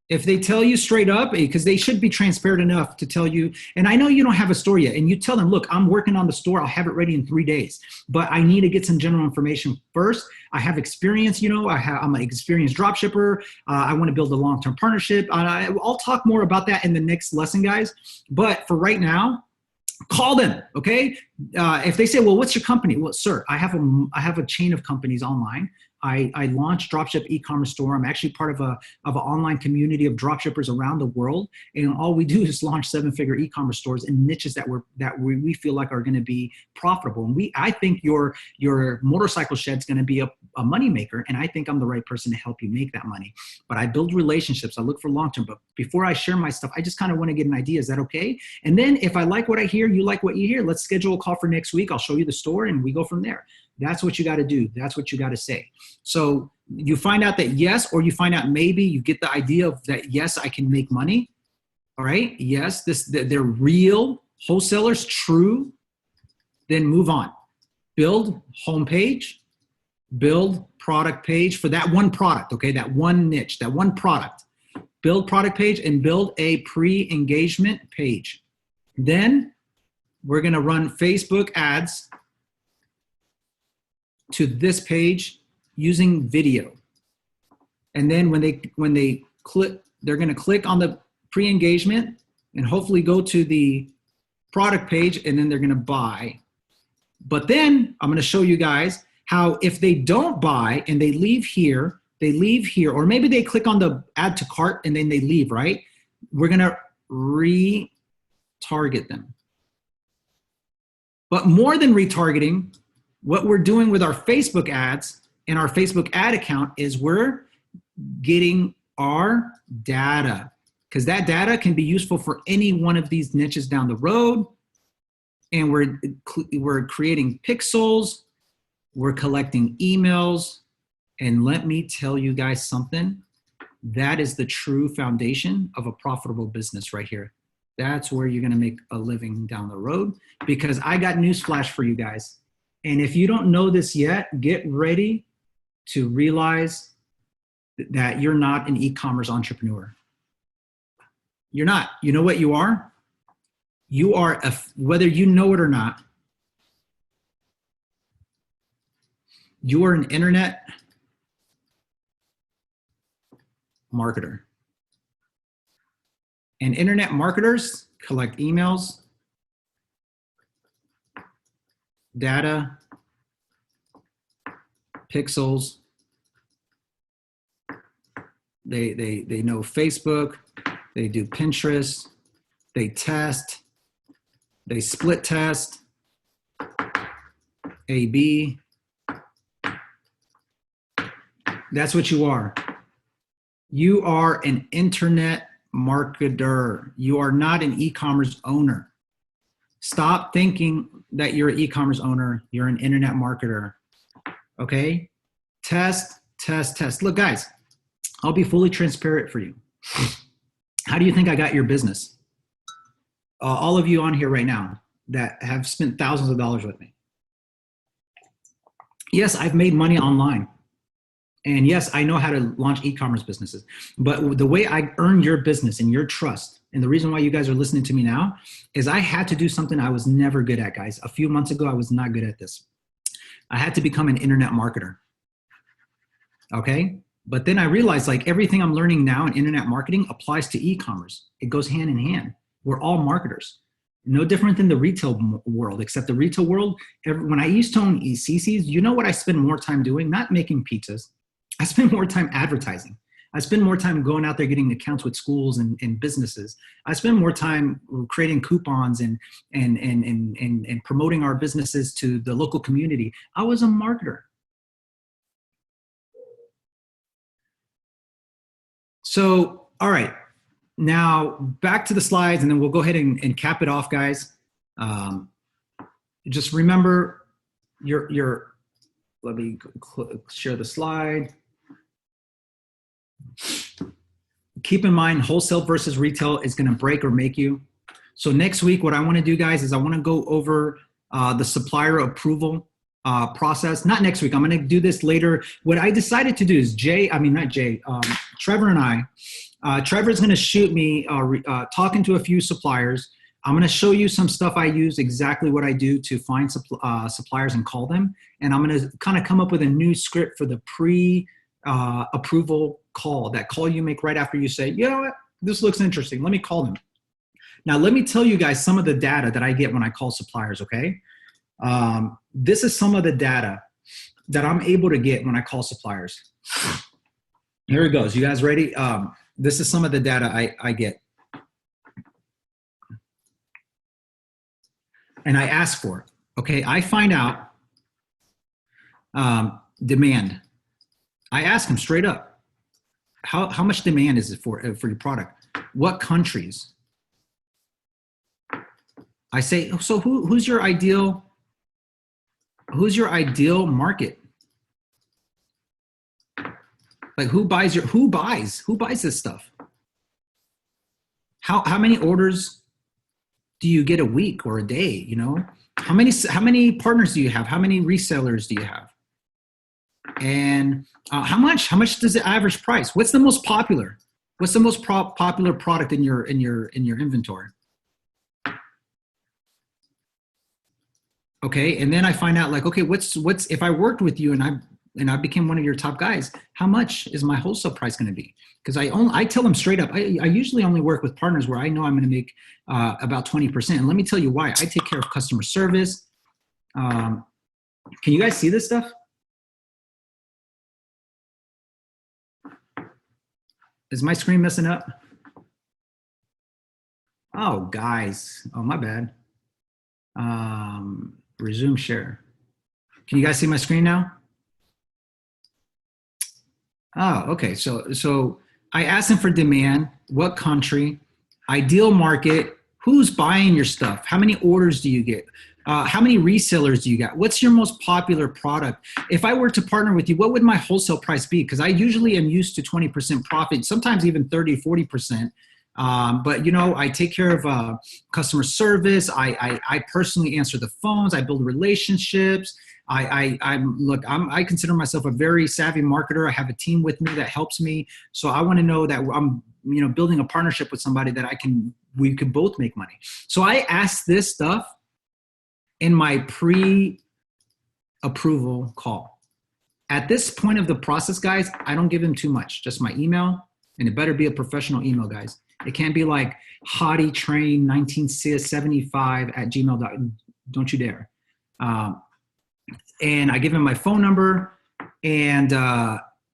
S1: If they tell you straight up, because they should be transparent enough to tell you, and I know you don't have a store yet, and you tell them, look, I'm working on the store, I'll have it ready in 3 days, but I need to get some general information first. I have experience, I'm an experienced drop shipper. I want to build a long-term partnership. I'll talk more about that in the next lesson, guys. But for right now, call them, okay? If they say, well, what's your company? Well, sir, I have a chain of companies online. I launched Dropship e-commerce store. I'm actually part of an online community of dropshippers around the world, and all we do is launch 7-figure e-commerce stores in niches that we feel like are going to be profitable. And I think your motorcycle shed's going to be a moneymaker, and I think I'm the right person to help you make that money. But I build relationships. I look for long-term. But before I share my stuff, I just kind of want to get an idea. Is that okay? And then if I like what I hear, you like what you hear, let's schedule a call for next week. I'll show you the store, and we go from there. That's what you got to do. That's what you got to say. So you find out that yes, or you find out maybe, you get the idea of that, yes, I can make money. All right. Yes, they're real wholesalers, true. Then move on. Build homepage, build product page for that one product. Okay. That one niche, that one product. Build product page and build a pre-engagement page. Then we're going to run Facebook ads to this page using video. And then when they click, they're going to click on the pre-engagement and hopefully go to the product page, and then they're going to buy. But then I'm going to show you guys how, if they don't buy and they leave here, or maybe they click on the add to cart and then they leave, right? We're going to retarget them. But more than retargeting, what we're doing with our Facebook ads and our Facebook ad account is we're getting our data, because that data can be useful for any one of these niches down the road. And we're creating pixels, we're collecting emails. And let me tell you guys something, that is the true foundation of a profitable business right here. That's where you're gonna make a living down the road, because I got newsflash for you guys. And if you don't know this yet, get ready to realize that you're not an e-commerce entrepreneur. You're not. You know what you are? You are, whether you know it or not, you are an internet marketer. And internet marketers collect emails, data, pixels. They know Facebook, they do Pinterest, they test, they split test, A/B. That's what you are. You are an internet marketer. You are not an e-commerce owner. Stop thinking that you're an e-commerce owner. You're an internet marketer. Okay? Test, test, test. Look, guys, I'll be fully transparent for you. How do you think I got your business? All of you on here right now that have spent thousands of dollars with me. Yes, I've made money online. And yes, I know how to launch e-commerce businesses. But the way I earn your business and your trust, and the reason why you guys are listening to me now, is I had to do something I was never good at, guys. A few months ago, I was not good at this. I had to become an internet marketer. Okay? But then I realized, like, everything I'm learning now in internet marketing applies to e-commerce. It goes hand in hand. We're all marketers. No different than the retail world, except the retail world, when I used to own CCs, you know what I spend more time doing? Not making pizzas. I spend more time advertising. I spend more time going out there getting accounts with schools and businesses. I spend more time creating coupons and promoting our businesses to the local community. I was a marketer. So, all right, now back to the slides, and then we'll go ahead and cap it off, guys. Just remember let me share the slide. Keep in mind, wholesale versus retail is going to break or make you. So next week, what I want to do, guys, is I want to go over the supplier approval process. Not next week. I'm going to do this later. What I decided to do is Trevor and I, Trevor's going to shoot me talking to a few suppliers. I'm going to show you some stuff I use, exactly what I do to find suppliers and call them. And I'm going to kind of come up with a new script for the approval call, that call you make right after you say, you know what, this looks interesting. Let me call them. Now, let me tell you guys some of the data that I get when I call suppliers, okay? This is some of the data that I'm able to get when I call suppliers. Here it goes. You guys ready? This is some of the data I get. And I ask for it, okay? I find out demand. I ask them straight up, how much demand is it for your product? What countries? I say, so who's your ideal market? Like who buys this stuff? How many orders do you get a week or a day? You know, how many partners do you have? How many resellers do you have? And how much does the average price? What's the most popular? What's the most popular product in your inventory? Okay, and then I find out like, okay, what's if I worked with you and I became one of your top guys, how much is my wholesale price going to be? Because I tell them straight up, I usually only work with partners where I know I'm going to make about 20%. And let me tell you why. I take care of customer service. Can you guys see this stuff? Is my screen messing up? Oh, guys. Oh, my bad. Resume share. Can you guys see my screen now? Oh, okay. So I asked them for demand, what country, ideal market, who's buying your stuff, how many orders do you get, how many resellers do you got, what's your most popular product? If I were to partner with you, what would my wholesale price be? Because I usually am used to 20% profit, sometimes even 30, 40%. But you know, I take care of customer service. I personally answer the phones. I build relationships. I consider myself a very savvy marketer. I have a team with me that helps me. So I want to know that I'm, you know, building a partnership with somebody that we could both make money. So I ask this stuff in my pre-approval call. At this point of the process, guys, I don't give them too much, just my email, and it better be a professional email, guys. It can't be like hottytrain1975@gmail.com. Don't you dare. And I give him my phone number, and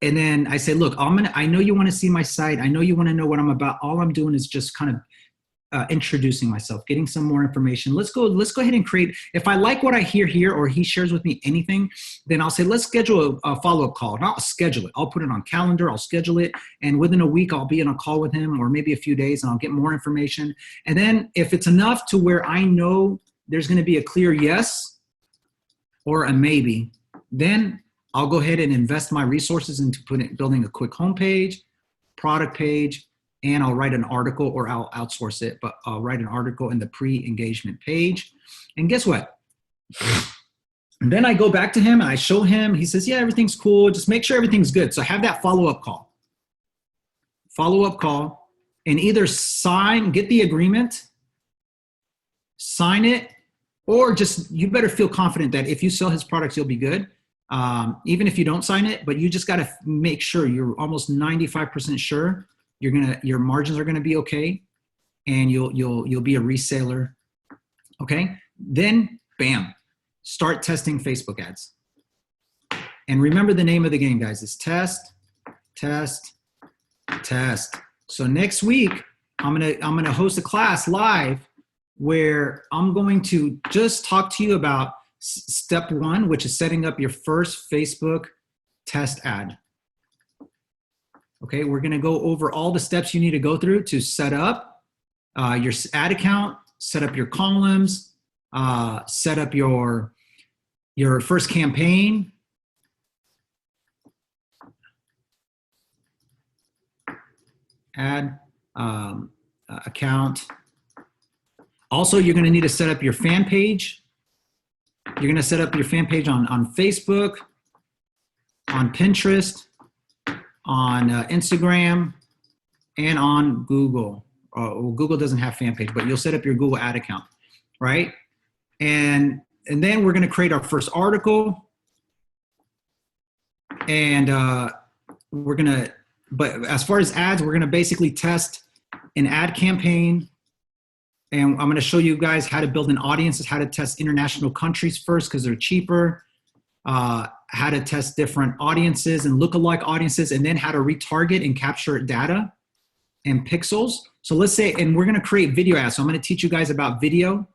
S1: then I say, look, I know you want to see my site. I know you want to know what I'm about. All I'm doing is just kind of introducing myself, getting some more information. Let's go ahead and create. If I like what I hear here, or he shares with me anything, then I'll say, let's schedule a follow-up call. And I'll schedule it. I'll put it on calendar. I'll schedule it. And within a week, I'll be in a call with him, or maybe a few days, and I'll get more information. And then if it's enough to where I know there's going to be a clear yes or a maybe, then I'll go ahead and invest my resources into building a quick homepage, product page, and I'll write an article, or I'll outsource it, but I'll write an article in the pre-engagement page. And guess what? And then I go back to him and I show him, he says, yeah, everything's cool. Just make sure everything's good. So have that follow-up call, and either get the agreement, sign it, or just, you better feel confident that if you sell his products, you'll be good. Even if you don't sign it, but you just got to make sure you're almost 95% sure your margins are going to be okay, and you'll be a reseller. Okay. Then bam, start testing Facebook ads. And remember the name of the game, guys, is test, test, test. So next week, I'm going to host a class live where I'm going to just talk to you about step one, which is setting up your first Facebook test ad. Okay, we're going to go over all the steps you need to go through to set up your ad account, set up your columns, set up your first campaign, ad account. Also, you're going to need to set up your fan page. You're gonna set up your fan page on Facebook, on Pinterest, on Instagram, and on Google. Well, Google doesn't have fan page, but you'll set up your Google ad account, right? And then we're gonna create our first article, and but as far as ads, we're gonna basically test an ad campaign, and I'm gonna show you guys how to build an audience, how to test international countries first because they're cheaper, how to test different audiences and lookalike audiences, and then how to retarget and capture data and pixels. So let's say, and we're gonna create video ads. So I'm gonna teach you guys about video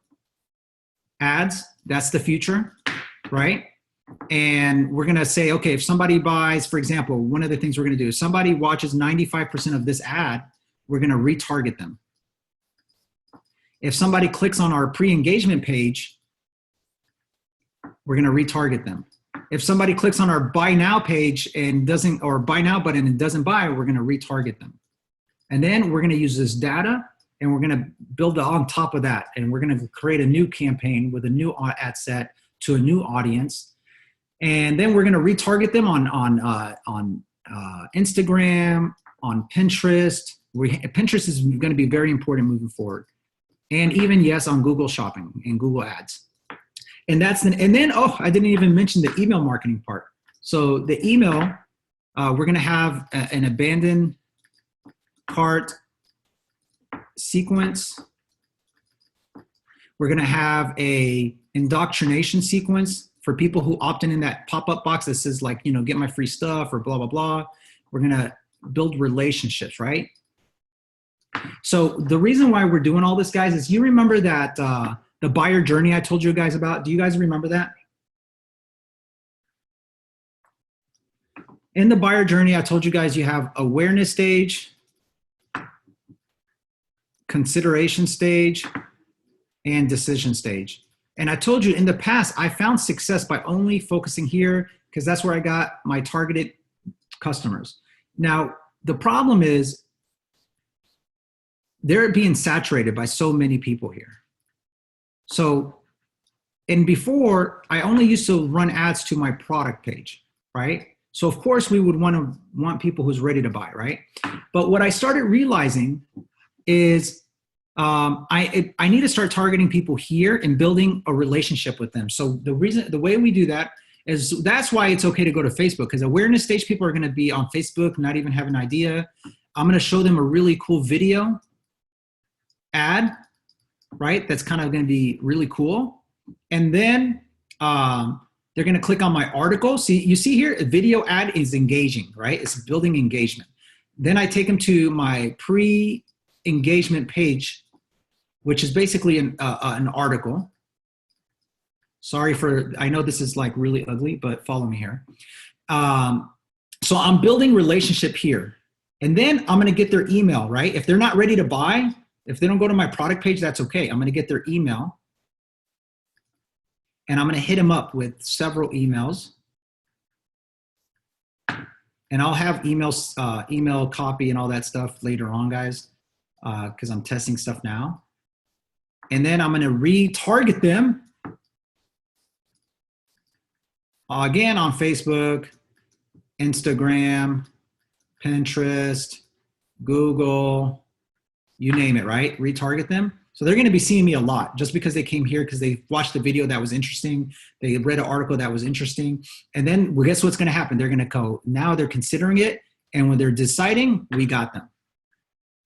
S1: ads. That's the future, right? And we're gonna say, okay, if somebody buys, for example, one of the things we're gonna do, if somebody watches 95% of this ad, we're gonna retarget them. If somebody clicks on our pre-engagement page, we're gonna retarget them. If somebody clicks on our buy now page and doesn't, or buy now button and doesn't buy, we're gonna retarget them. And then we're gonna use this data and we're gonna build on top of that. And we're gonna create a new campaign with a new ad set to a new audience. And then we're gonna retarget them on Instagram, on Pinterest. Pinterest is gonna be very important moving forward. And even, yes, on Google Shopping and Google Ads. And then, oh, I didn't even mention the email marketing part. So the email, we're gonna have an abandoned cart sequence. We're gonna have a indoctrination sequence for people who opt in that pop-up box that says like, you know, get my free stuff or blah, blah, blah. We're gonna build relationships, right? So the reason why we're doing all this, guys, is you remember that the buyer journey I told you guys about? Do you guys remember that? In the buyer journey, I told you guys you have awareness stage, consideration stage, and decision stage. And I told you in the past, I found success by only focusing here because that's where I got my targeted customers. Now, the problem is they're being saturated by so many people here. So, and before, I only used to run ads to my product page, right? So of course we would want people who's ready to buy, right? But what I started realizing is I need to start targeting people here and building a relationship with them. So the way we do that is that's why it's okay to go to Facebook, because awareness stage people are going to be on Facebook, not even have an idea. I'm going to show them a really cool video ad, right? That's kind of going to be really cool. And then they're going to click on my article. See, you see here, a video ad is engaging, right? It's building engagement. Then I take them to my pre-engagement page, which is basically an article. Sorry for, I know this is like really ugly, but follow me here. So I'm building relationship here. And then I'm going to get their email, right? If they're not ready to buy, if they don't go to my product page, that's okay. I'm going to get their email. And I'm going to hit them up with several emails. And I'll have emails, email copy and all that stuff later on, guys, because I'm testing stuff now. And then I'm going to retarget them again on Facebook, Instagram, Pinterest, Google, you name it, right? Retarget them. So they're going to be seeing me a lot just because they came here because they watched a video that was interesting. They read an article that was interesting. And then, well, guess what's going to happen? They're going to go, now they're considering it. And when they're deciding, we got them.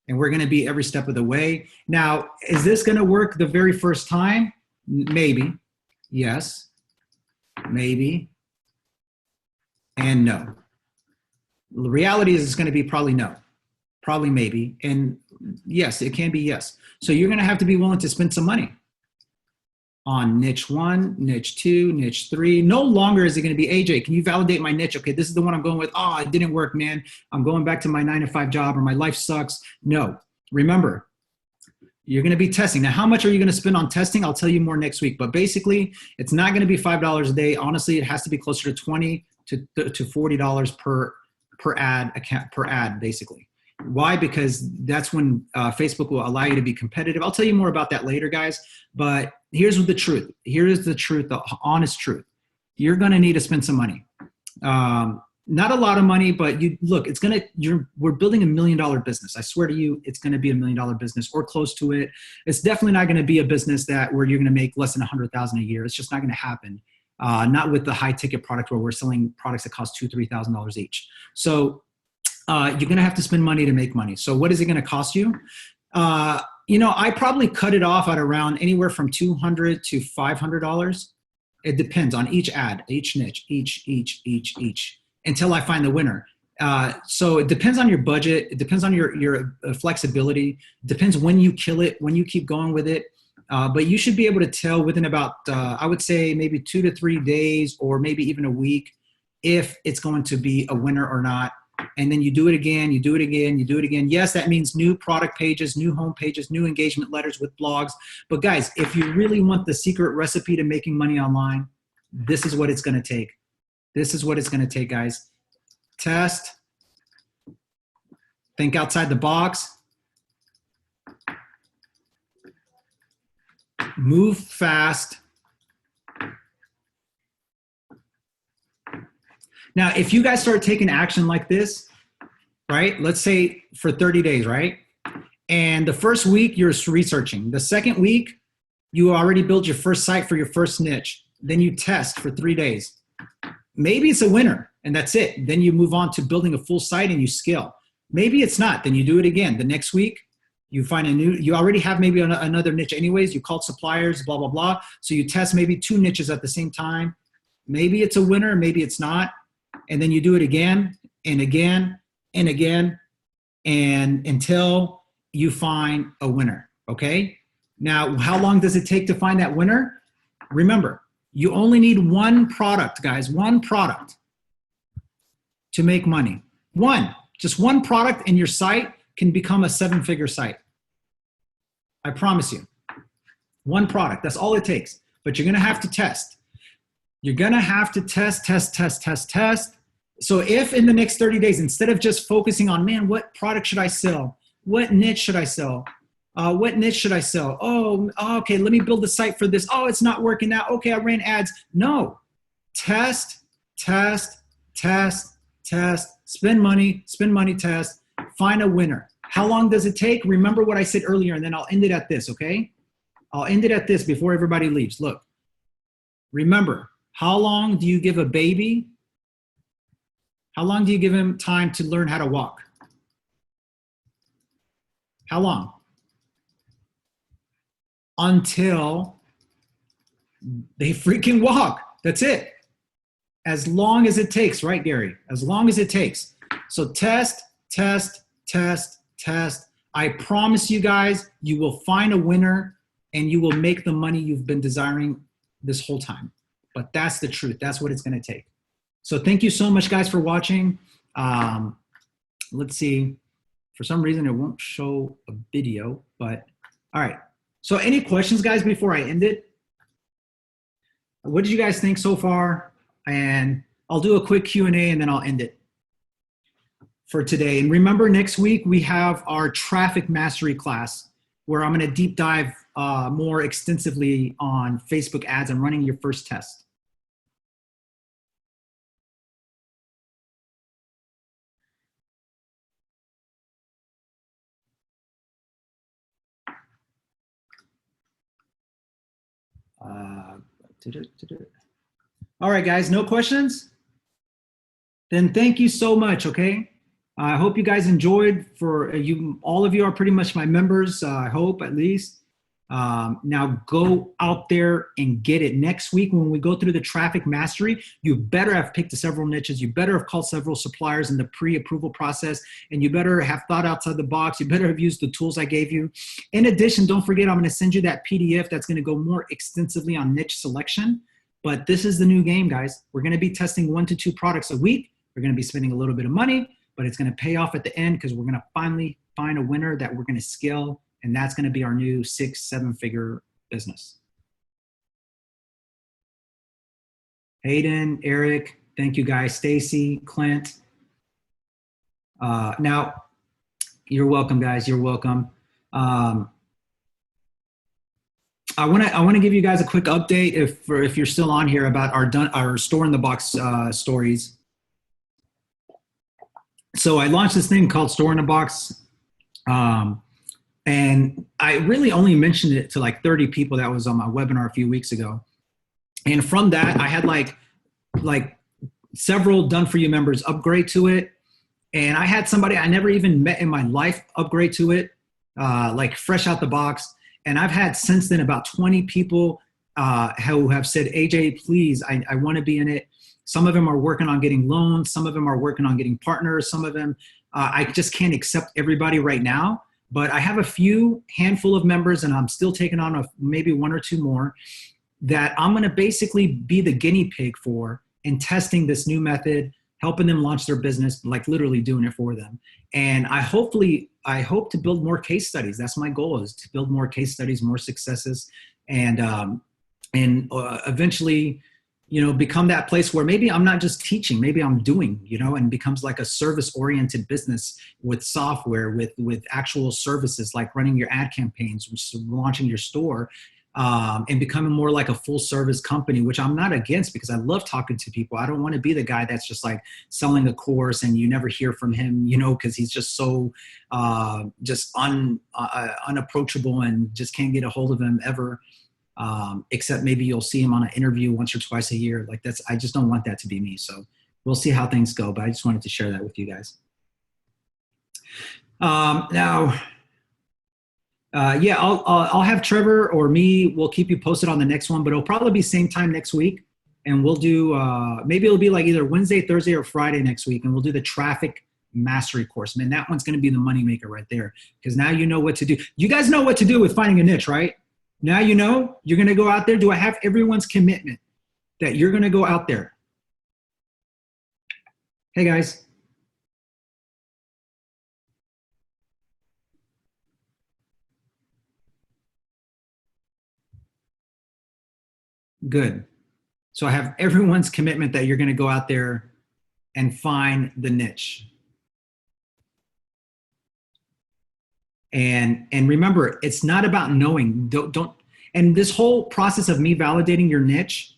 S1: And we're going to be every step of the way. Now, is this going to work the very first time? Maybe. Yes. Maybe. And no. The reality is it's going to be probably no. Probably maybe. And yes, it can be yes. So you're going to have to be willing to spend some money on niche 1, niche 2, niche 3. No longer is it going to be, AJ, can you validate my niche? Okay, this is the one I'm going with. Oh, it didn't work, man. I'm going back to my 9-to-5 job or my life sucks. No. Remember, you're going to be testing. Now, how much are you going to spend on testing? I'll tell you more next week. But basically, it's not going to be $5 a day. Honestly, it has to be closer to $20 to $40 per ad account, per ad, basically. Why? Because that's when Facebook will allow you to be competitive. I'll tell you more about that later, guys. But here's the truth. Here is the truth, the honest truth. You're going to need to spend some money. Not a lot of money, but you look, we're building $1 million business. I swear to you, it's going to be $1 million business or close to it. It's definitely not going to be a business where you're going to make less than 100,000 a year. It's just not going to happen. Not with the high ticket product where we're selling products that cost $2,000, $3,000 each. So you're going to have to spend money to make money. So what is it going to cost you? I probably cut it off at around anywhere from $200 to $500. It depends on each ad, each niche, each, until I find the winner. So it depends on your budget. It depends on your flexibility. It depends when you kill it, when you keep going with it. But you should be able to tell within about, I would say maybe 2 to 3 days or maybe even a week if it's going to be a winner or not. And then you do it again, you do it again, you do it again. Yes, that means new product pages, new home pages, new engagement letters with blogs. But guys, if you really want the secret recipe to making money online, this is what it's going to take. This is what it's going to take, guys. Test. Think outside the box. Move fast. Now, if you guys start taking action like this, right? Let's say for 30 days, right? And the first week you're researching. The second week, you already built your first site for your first niche. Then you test for 3 days. Maybe it's a winner and that's it. Then you move on to building a full site and you scale. Maybe it's not, then you do it again. The next week, you find you already have maybe another niche anyways. You called suppliers, blah, blah, blah. So you test maybe 2 niches at the same time. Maybe it's a winner, maybe it's not. And then you do it again and again and again and until you find a winner, okay? Now, how long does it take to find that winner? Remember, you only need one product, guys, one product to make money. Just one product and your site can become a 7-figure site. I promise you. One product, that's all it takes. But you're gonna have to test. You're gonna have to test. So if in the next 30 days, instead of just focusing on, man, what product should I sell? What niche should I sell? What niche should I sell? Oh, okay, let me build a site for this. Oh, it's not working out. Okay, I ran ads. No, test, spend money, test, find a winner. How long does it take? Remember what I said earlier, and then I'll end it at this, okay? I'll end it at this before everybody leaves. Look, remember, how long do you give a baby? How long do you give him time to learn how to walk? How long? Until they freaking walk. That's it. As long as it takes, right, Gary? As long as it takes. So test. I promise you guys, you will find a winner and you will make the money you've been desiring this whole time. But that's the truth. That's what it's going to take. So thank you so much, guys, for watching. Let's see. For some reason, it won't show a video, but all right. So any questions, guys, before I end it? What did you guys think so far? And I'll do a quick Q&A and then I'll end it for today. And remember, next week we have our traffic mastery class where I'm going to deep dive more extensively on Facebook ads and running your first test. All right, guys, no questions? Then thank you so much, okay? I hope you guys enjoyed. All of you are pretty much my members, I hope at least. Now go out there and get it. Next week when we go through the traffic mastery, you better have picked several niches. You better have called several suppliers in the pre-approval process, and you better have thought outside the box. You better have used the tools I gave you. In addition, don't forget, I'm going to send you that PDF that's going to go more extensively on niche selection. But this is the new game, guys. We're going to be testing 1 to 2 products a week. We're going to be spending a little bit of money, but it's going to pay off at the end because we're going to finally find a winner that we're going to scale. And that's going to be our new 6-7-figure business. Hayden, Eric, thank you guys. Stacy, Clint. Now, You're welcome, guys. You're welcome. Um, I want to give you guys a quick update if you're still on here about our store in the box stories. So I launched this thing called Store in a Box, um, and I really only mentioned it to like 30 people that was on my webinar a few weeks ago. And from that, I had like several done for you members upgrade to it, and I had somebody I never even met in my life upgrade to it, like fresh out the box. And I've had since then about 20 people who have said, AJ, please, I want to be in it. Some of them are working on getting loans. Some of them are working on getting partners. Some of them, I just can't accept everybody right now. But I have a handful of members, and I'm still taking on maybe one or two more that I'm going to basically be the guinea pig for in testing this new method, helping them launch their business, like literally doing it for them. And I hope to build more case studies. That's my goal, is to build more case studies, more successes, and eventually, become that place where maybe I'm not just teaching, maybe I'm doing, and becomes like a service-oriented business with software, with actual services like running your ad campaigns, launching your store, and becoming more like a full service company, which I'm not against because I love talking to people. I don't want to be the guy that's just like selling a course and you never hear from him, because he's just so unapproachable and just can't get a hold of him ever. Except maybe you'll see him on an interview once or twice a year. Like I just don't want that to be me. So we'll see how things go, but I just wanted to share that with you guys. Now, I'll have Trevor or me. We'll keep you posted on the next one, but it'll probably be same time next week. And we'll do, maybe it'll be like either Wednesday, Thursday, or Friday next week. And we'll do the traffic mastery course. Man, that one's going to be the moneymaker right there. Because now you know what to do. You guys know what to do with finding a niche, right? Now you know you're going to go out there. Do I have everyone's commitment that you're going to go out there? Hey, guys. Good. So I have everyone's commitment that you're going to go out there and find the niche. And remember, it's not about knowing. And this whole process of me validating your niche,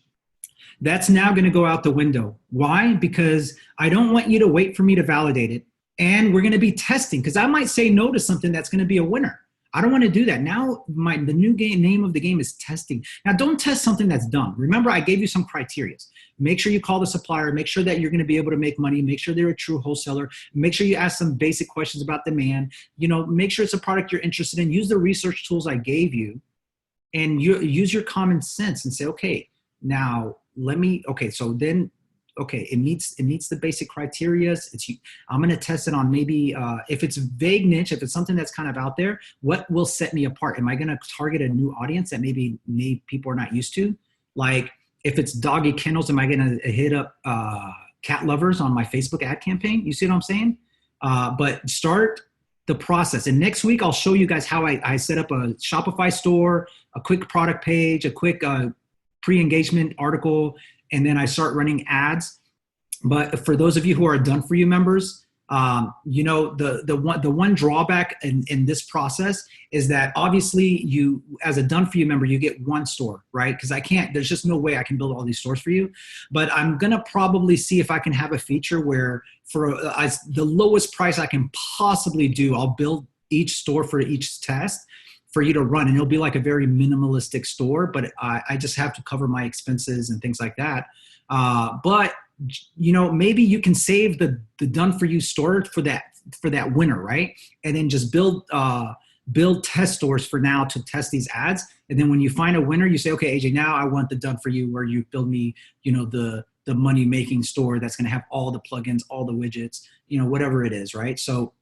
S1: that's now going to go out the window. Why? Because I don't want you to wait for me to validate it. And we're going to be testing, because I might say no to something that's going to be a winner. I don't want to do that. Now, the new name of the game is testing. Now, don't test something that's done. Remember, I gave you some criteria. Make sure you call the supplier. Make sure that you're going to be able to make money. Make sure they're a true wholesaler. Make sure you ask some basic questions about demand. Make sure it's a product you're interested in. Use the research tools I gave you, and use your common sense and say, okay, now it meets the basic criteria. I'm going to test it on maybe, if it's vague niche, if it's something that's kind of out there, what will set me apart? Am I going to target a new audience that maybe people are not used to? Like if it's doggy kennels, am I going to hit up cat lovers on my Facebook ad campaign? You see what I'm saying? But start the process. And next week, I'll show you guys how I set up a Shopify store, a quick product page, a quick pre-engagement article, and then I start running ads. But for those of you who are done for you members, the one drawback in this process is that obviously you, as a done for you member, you get one store, right? Because there's just no way I can build all these stores for you. But I'm going to probably see if I can have a feature where for the lowest price I can possibly do, I'll build each store for each test for you to run. And it'll be like a very minimalistic store, but I just have to cover my expenses and things like that. But maybe you can save the done for you store for that winner, right? And then just build test stores for now to test these ads. And then when you find a winner, you say, okay, AJ, now I want the done for you where you build me, the money making store that's going to have all the plugins, all the widgets, whatever it is, right? So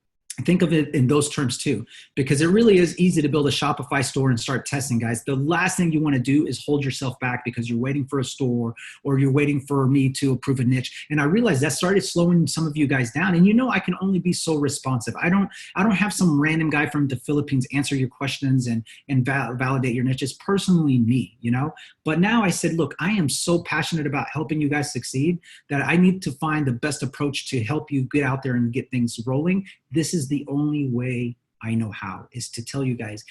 S1: think of it in those terms too, because it really is easy to build a Shopify store and start testing, guys. The last thing you want to do is hold yourself back because you're waiting for a store or you're waiting for me to approve a niche. And I realized that started slowing some of you guys down. And I can only be so responsive. I don't have some random guy from the Philippines answer your questions and validate your niche. It's personally me, But now I said, look, I am so passionate about helping you guys succeed that I need to find the best approach to help you get out there and get things rolling. This is is the only way I know how, is to tell you guys,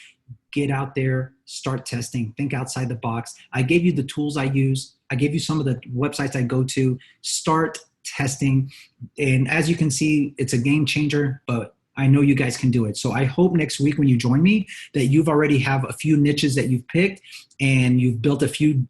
S1: get out there, start testing, think outside the box. I gave you the tools I use. I gave you some of the websites I go to. Start testing. And as you can see, it's a game changer, but I know you guys can do it. So I hope next week when you join me that you've already have a few niches that you've picked and you've built a few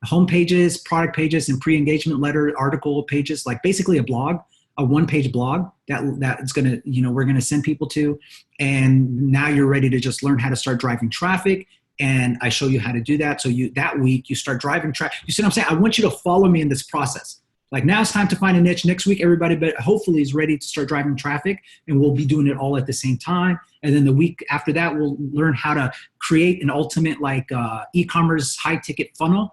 S1: home pages, product pages, and pre-engagement letter article pages, like basically a blog, a one-page blog that's gonna, we're gonna send people to. And now you're ready to just learn how to start driving traffic. And I show you how to do that. So that week you start driving traffic. You see what I'm saying? I want you to follow me in this process. Like, now it's time to find a niche. Next week, everybody but hopefully is ready to start driving traffic, and we'll be doing it all at the same time. And then the week after that, we'll learn how to create an ultimate e-commerce high ticket funnel,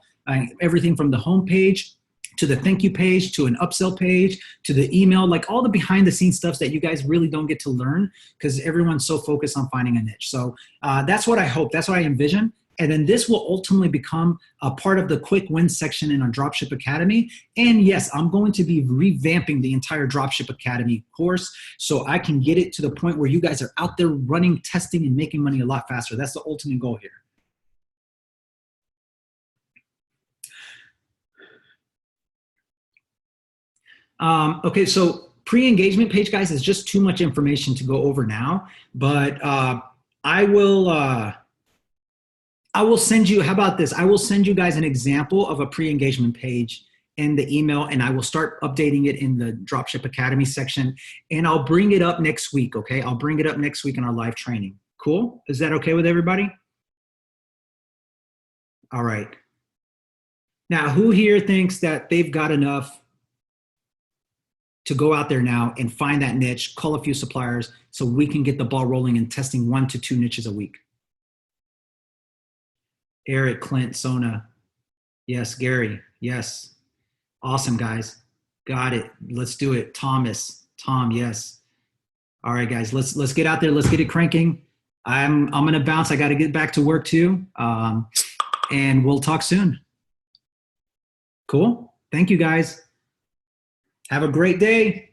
S1: everything from the home page to the thank you page, to an upsell page, to the email, like all the behind the scenes stuff that you guys really don't get to learn because everyone's so focused on finding a niche. So that's what I hope. That's what I envision. And then this will ultimately become a part of the quick wins section in our Dropship Academy. And yes, I'm going to be revamping the entire Dropship Academy course so I can get it to the point where you guys are out there running, testing, and making money a lot faster. That's the ultimate goal here. Okay, so pre-engagement page, guys, is just too much information to go over now, but I will send you, how about this? I will send you guys an example of a pre-engagement page in the email, and I will start updating it in the Dropship Academy section, and I'll bring it up next week, okay? I'll bring it up next week in our live training. Cool? Is that okay with everybody? All right. Now, who here thinks that they've got enough to go out there now and find that niche, call a few suppliers so we can get the ball rolling and testing 1 to 2 niches a week? Eric, Clint, Sona. Yes, Gary. Yes. Awesome, guys. Got it. Let's do it. Thomas. Tom, yes. All right, guys. Let's get out there. Let's get it cranking. I'm gonna bounce. I got to get back to work too. And we'll talk soon. Cool. Thank you, guys. Have a great day.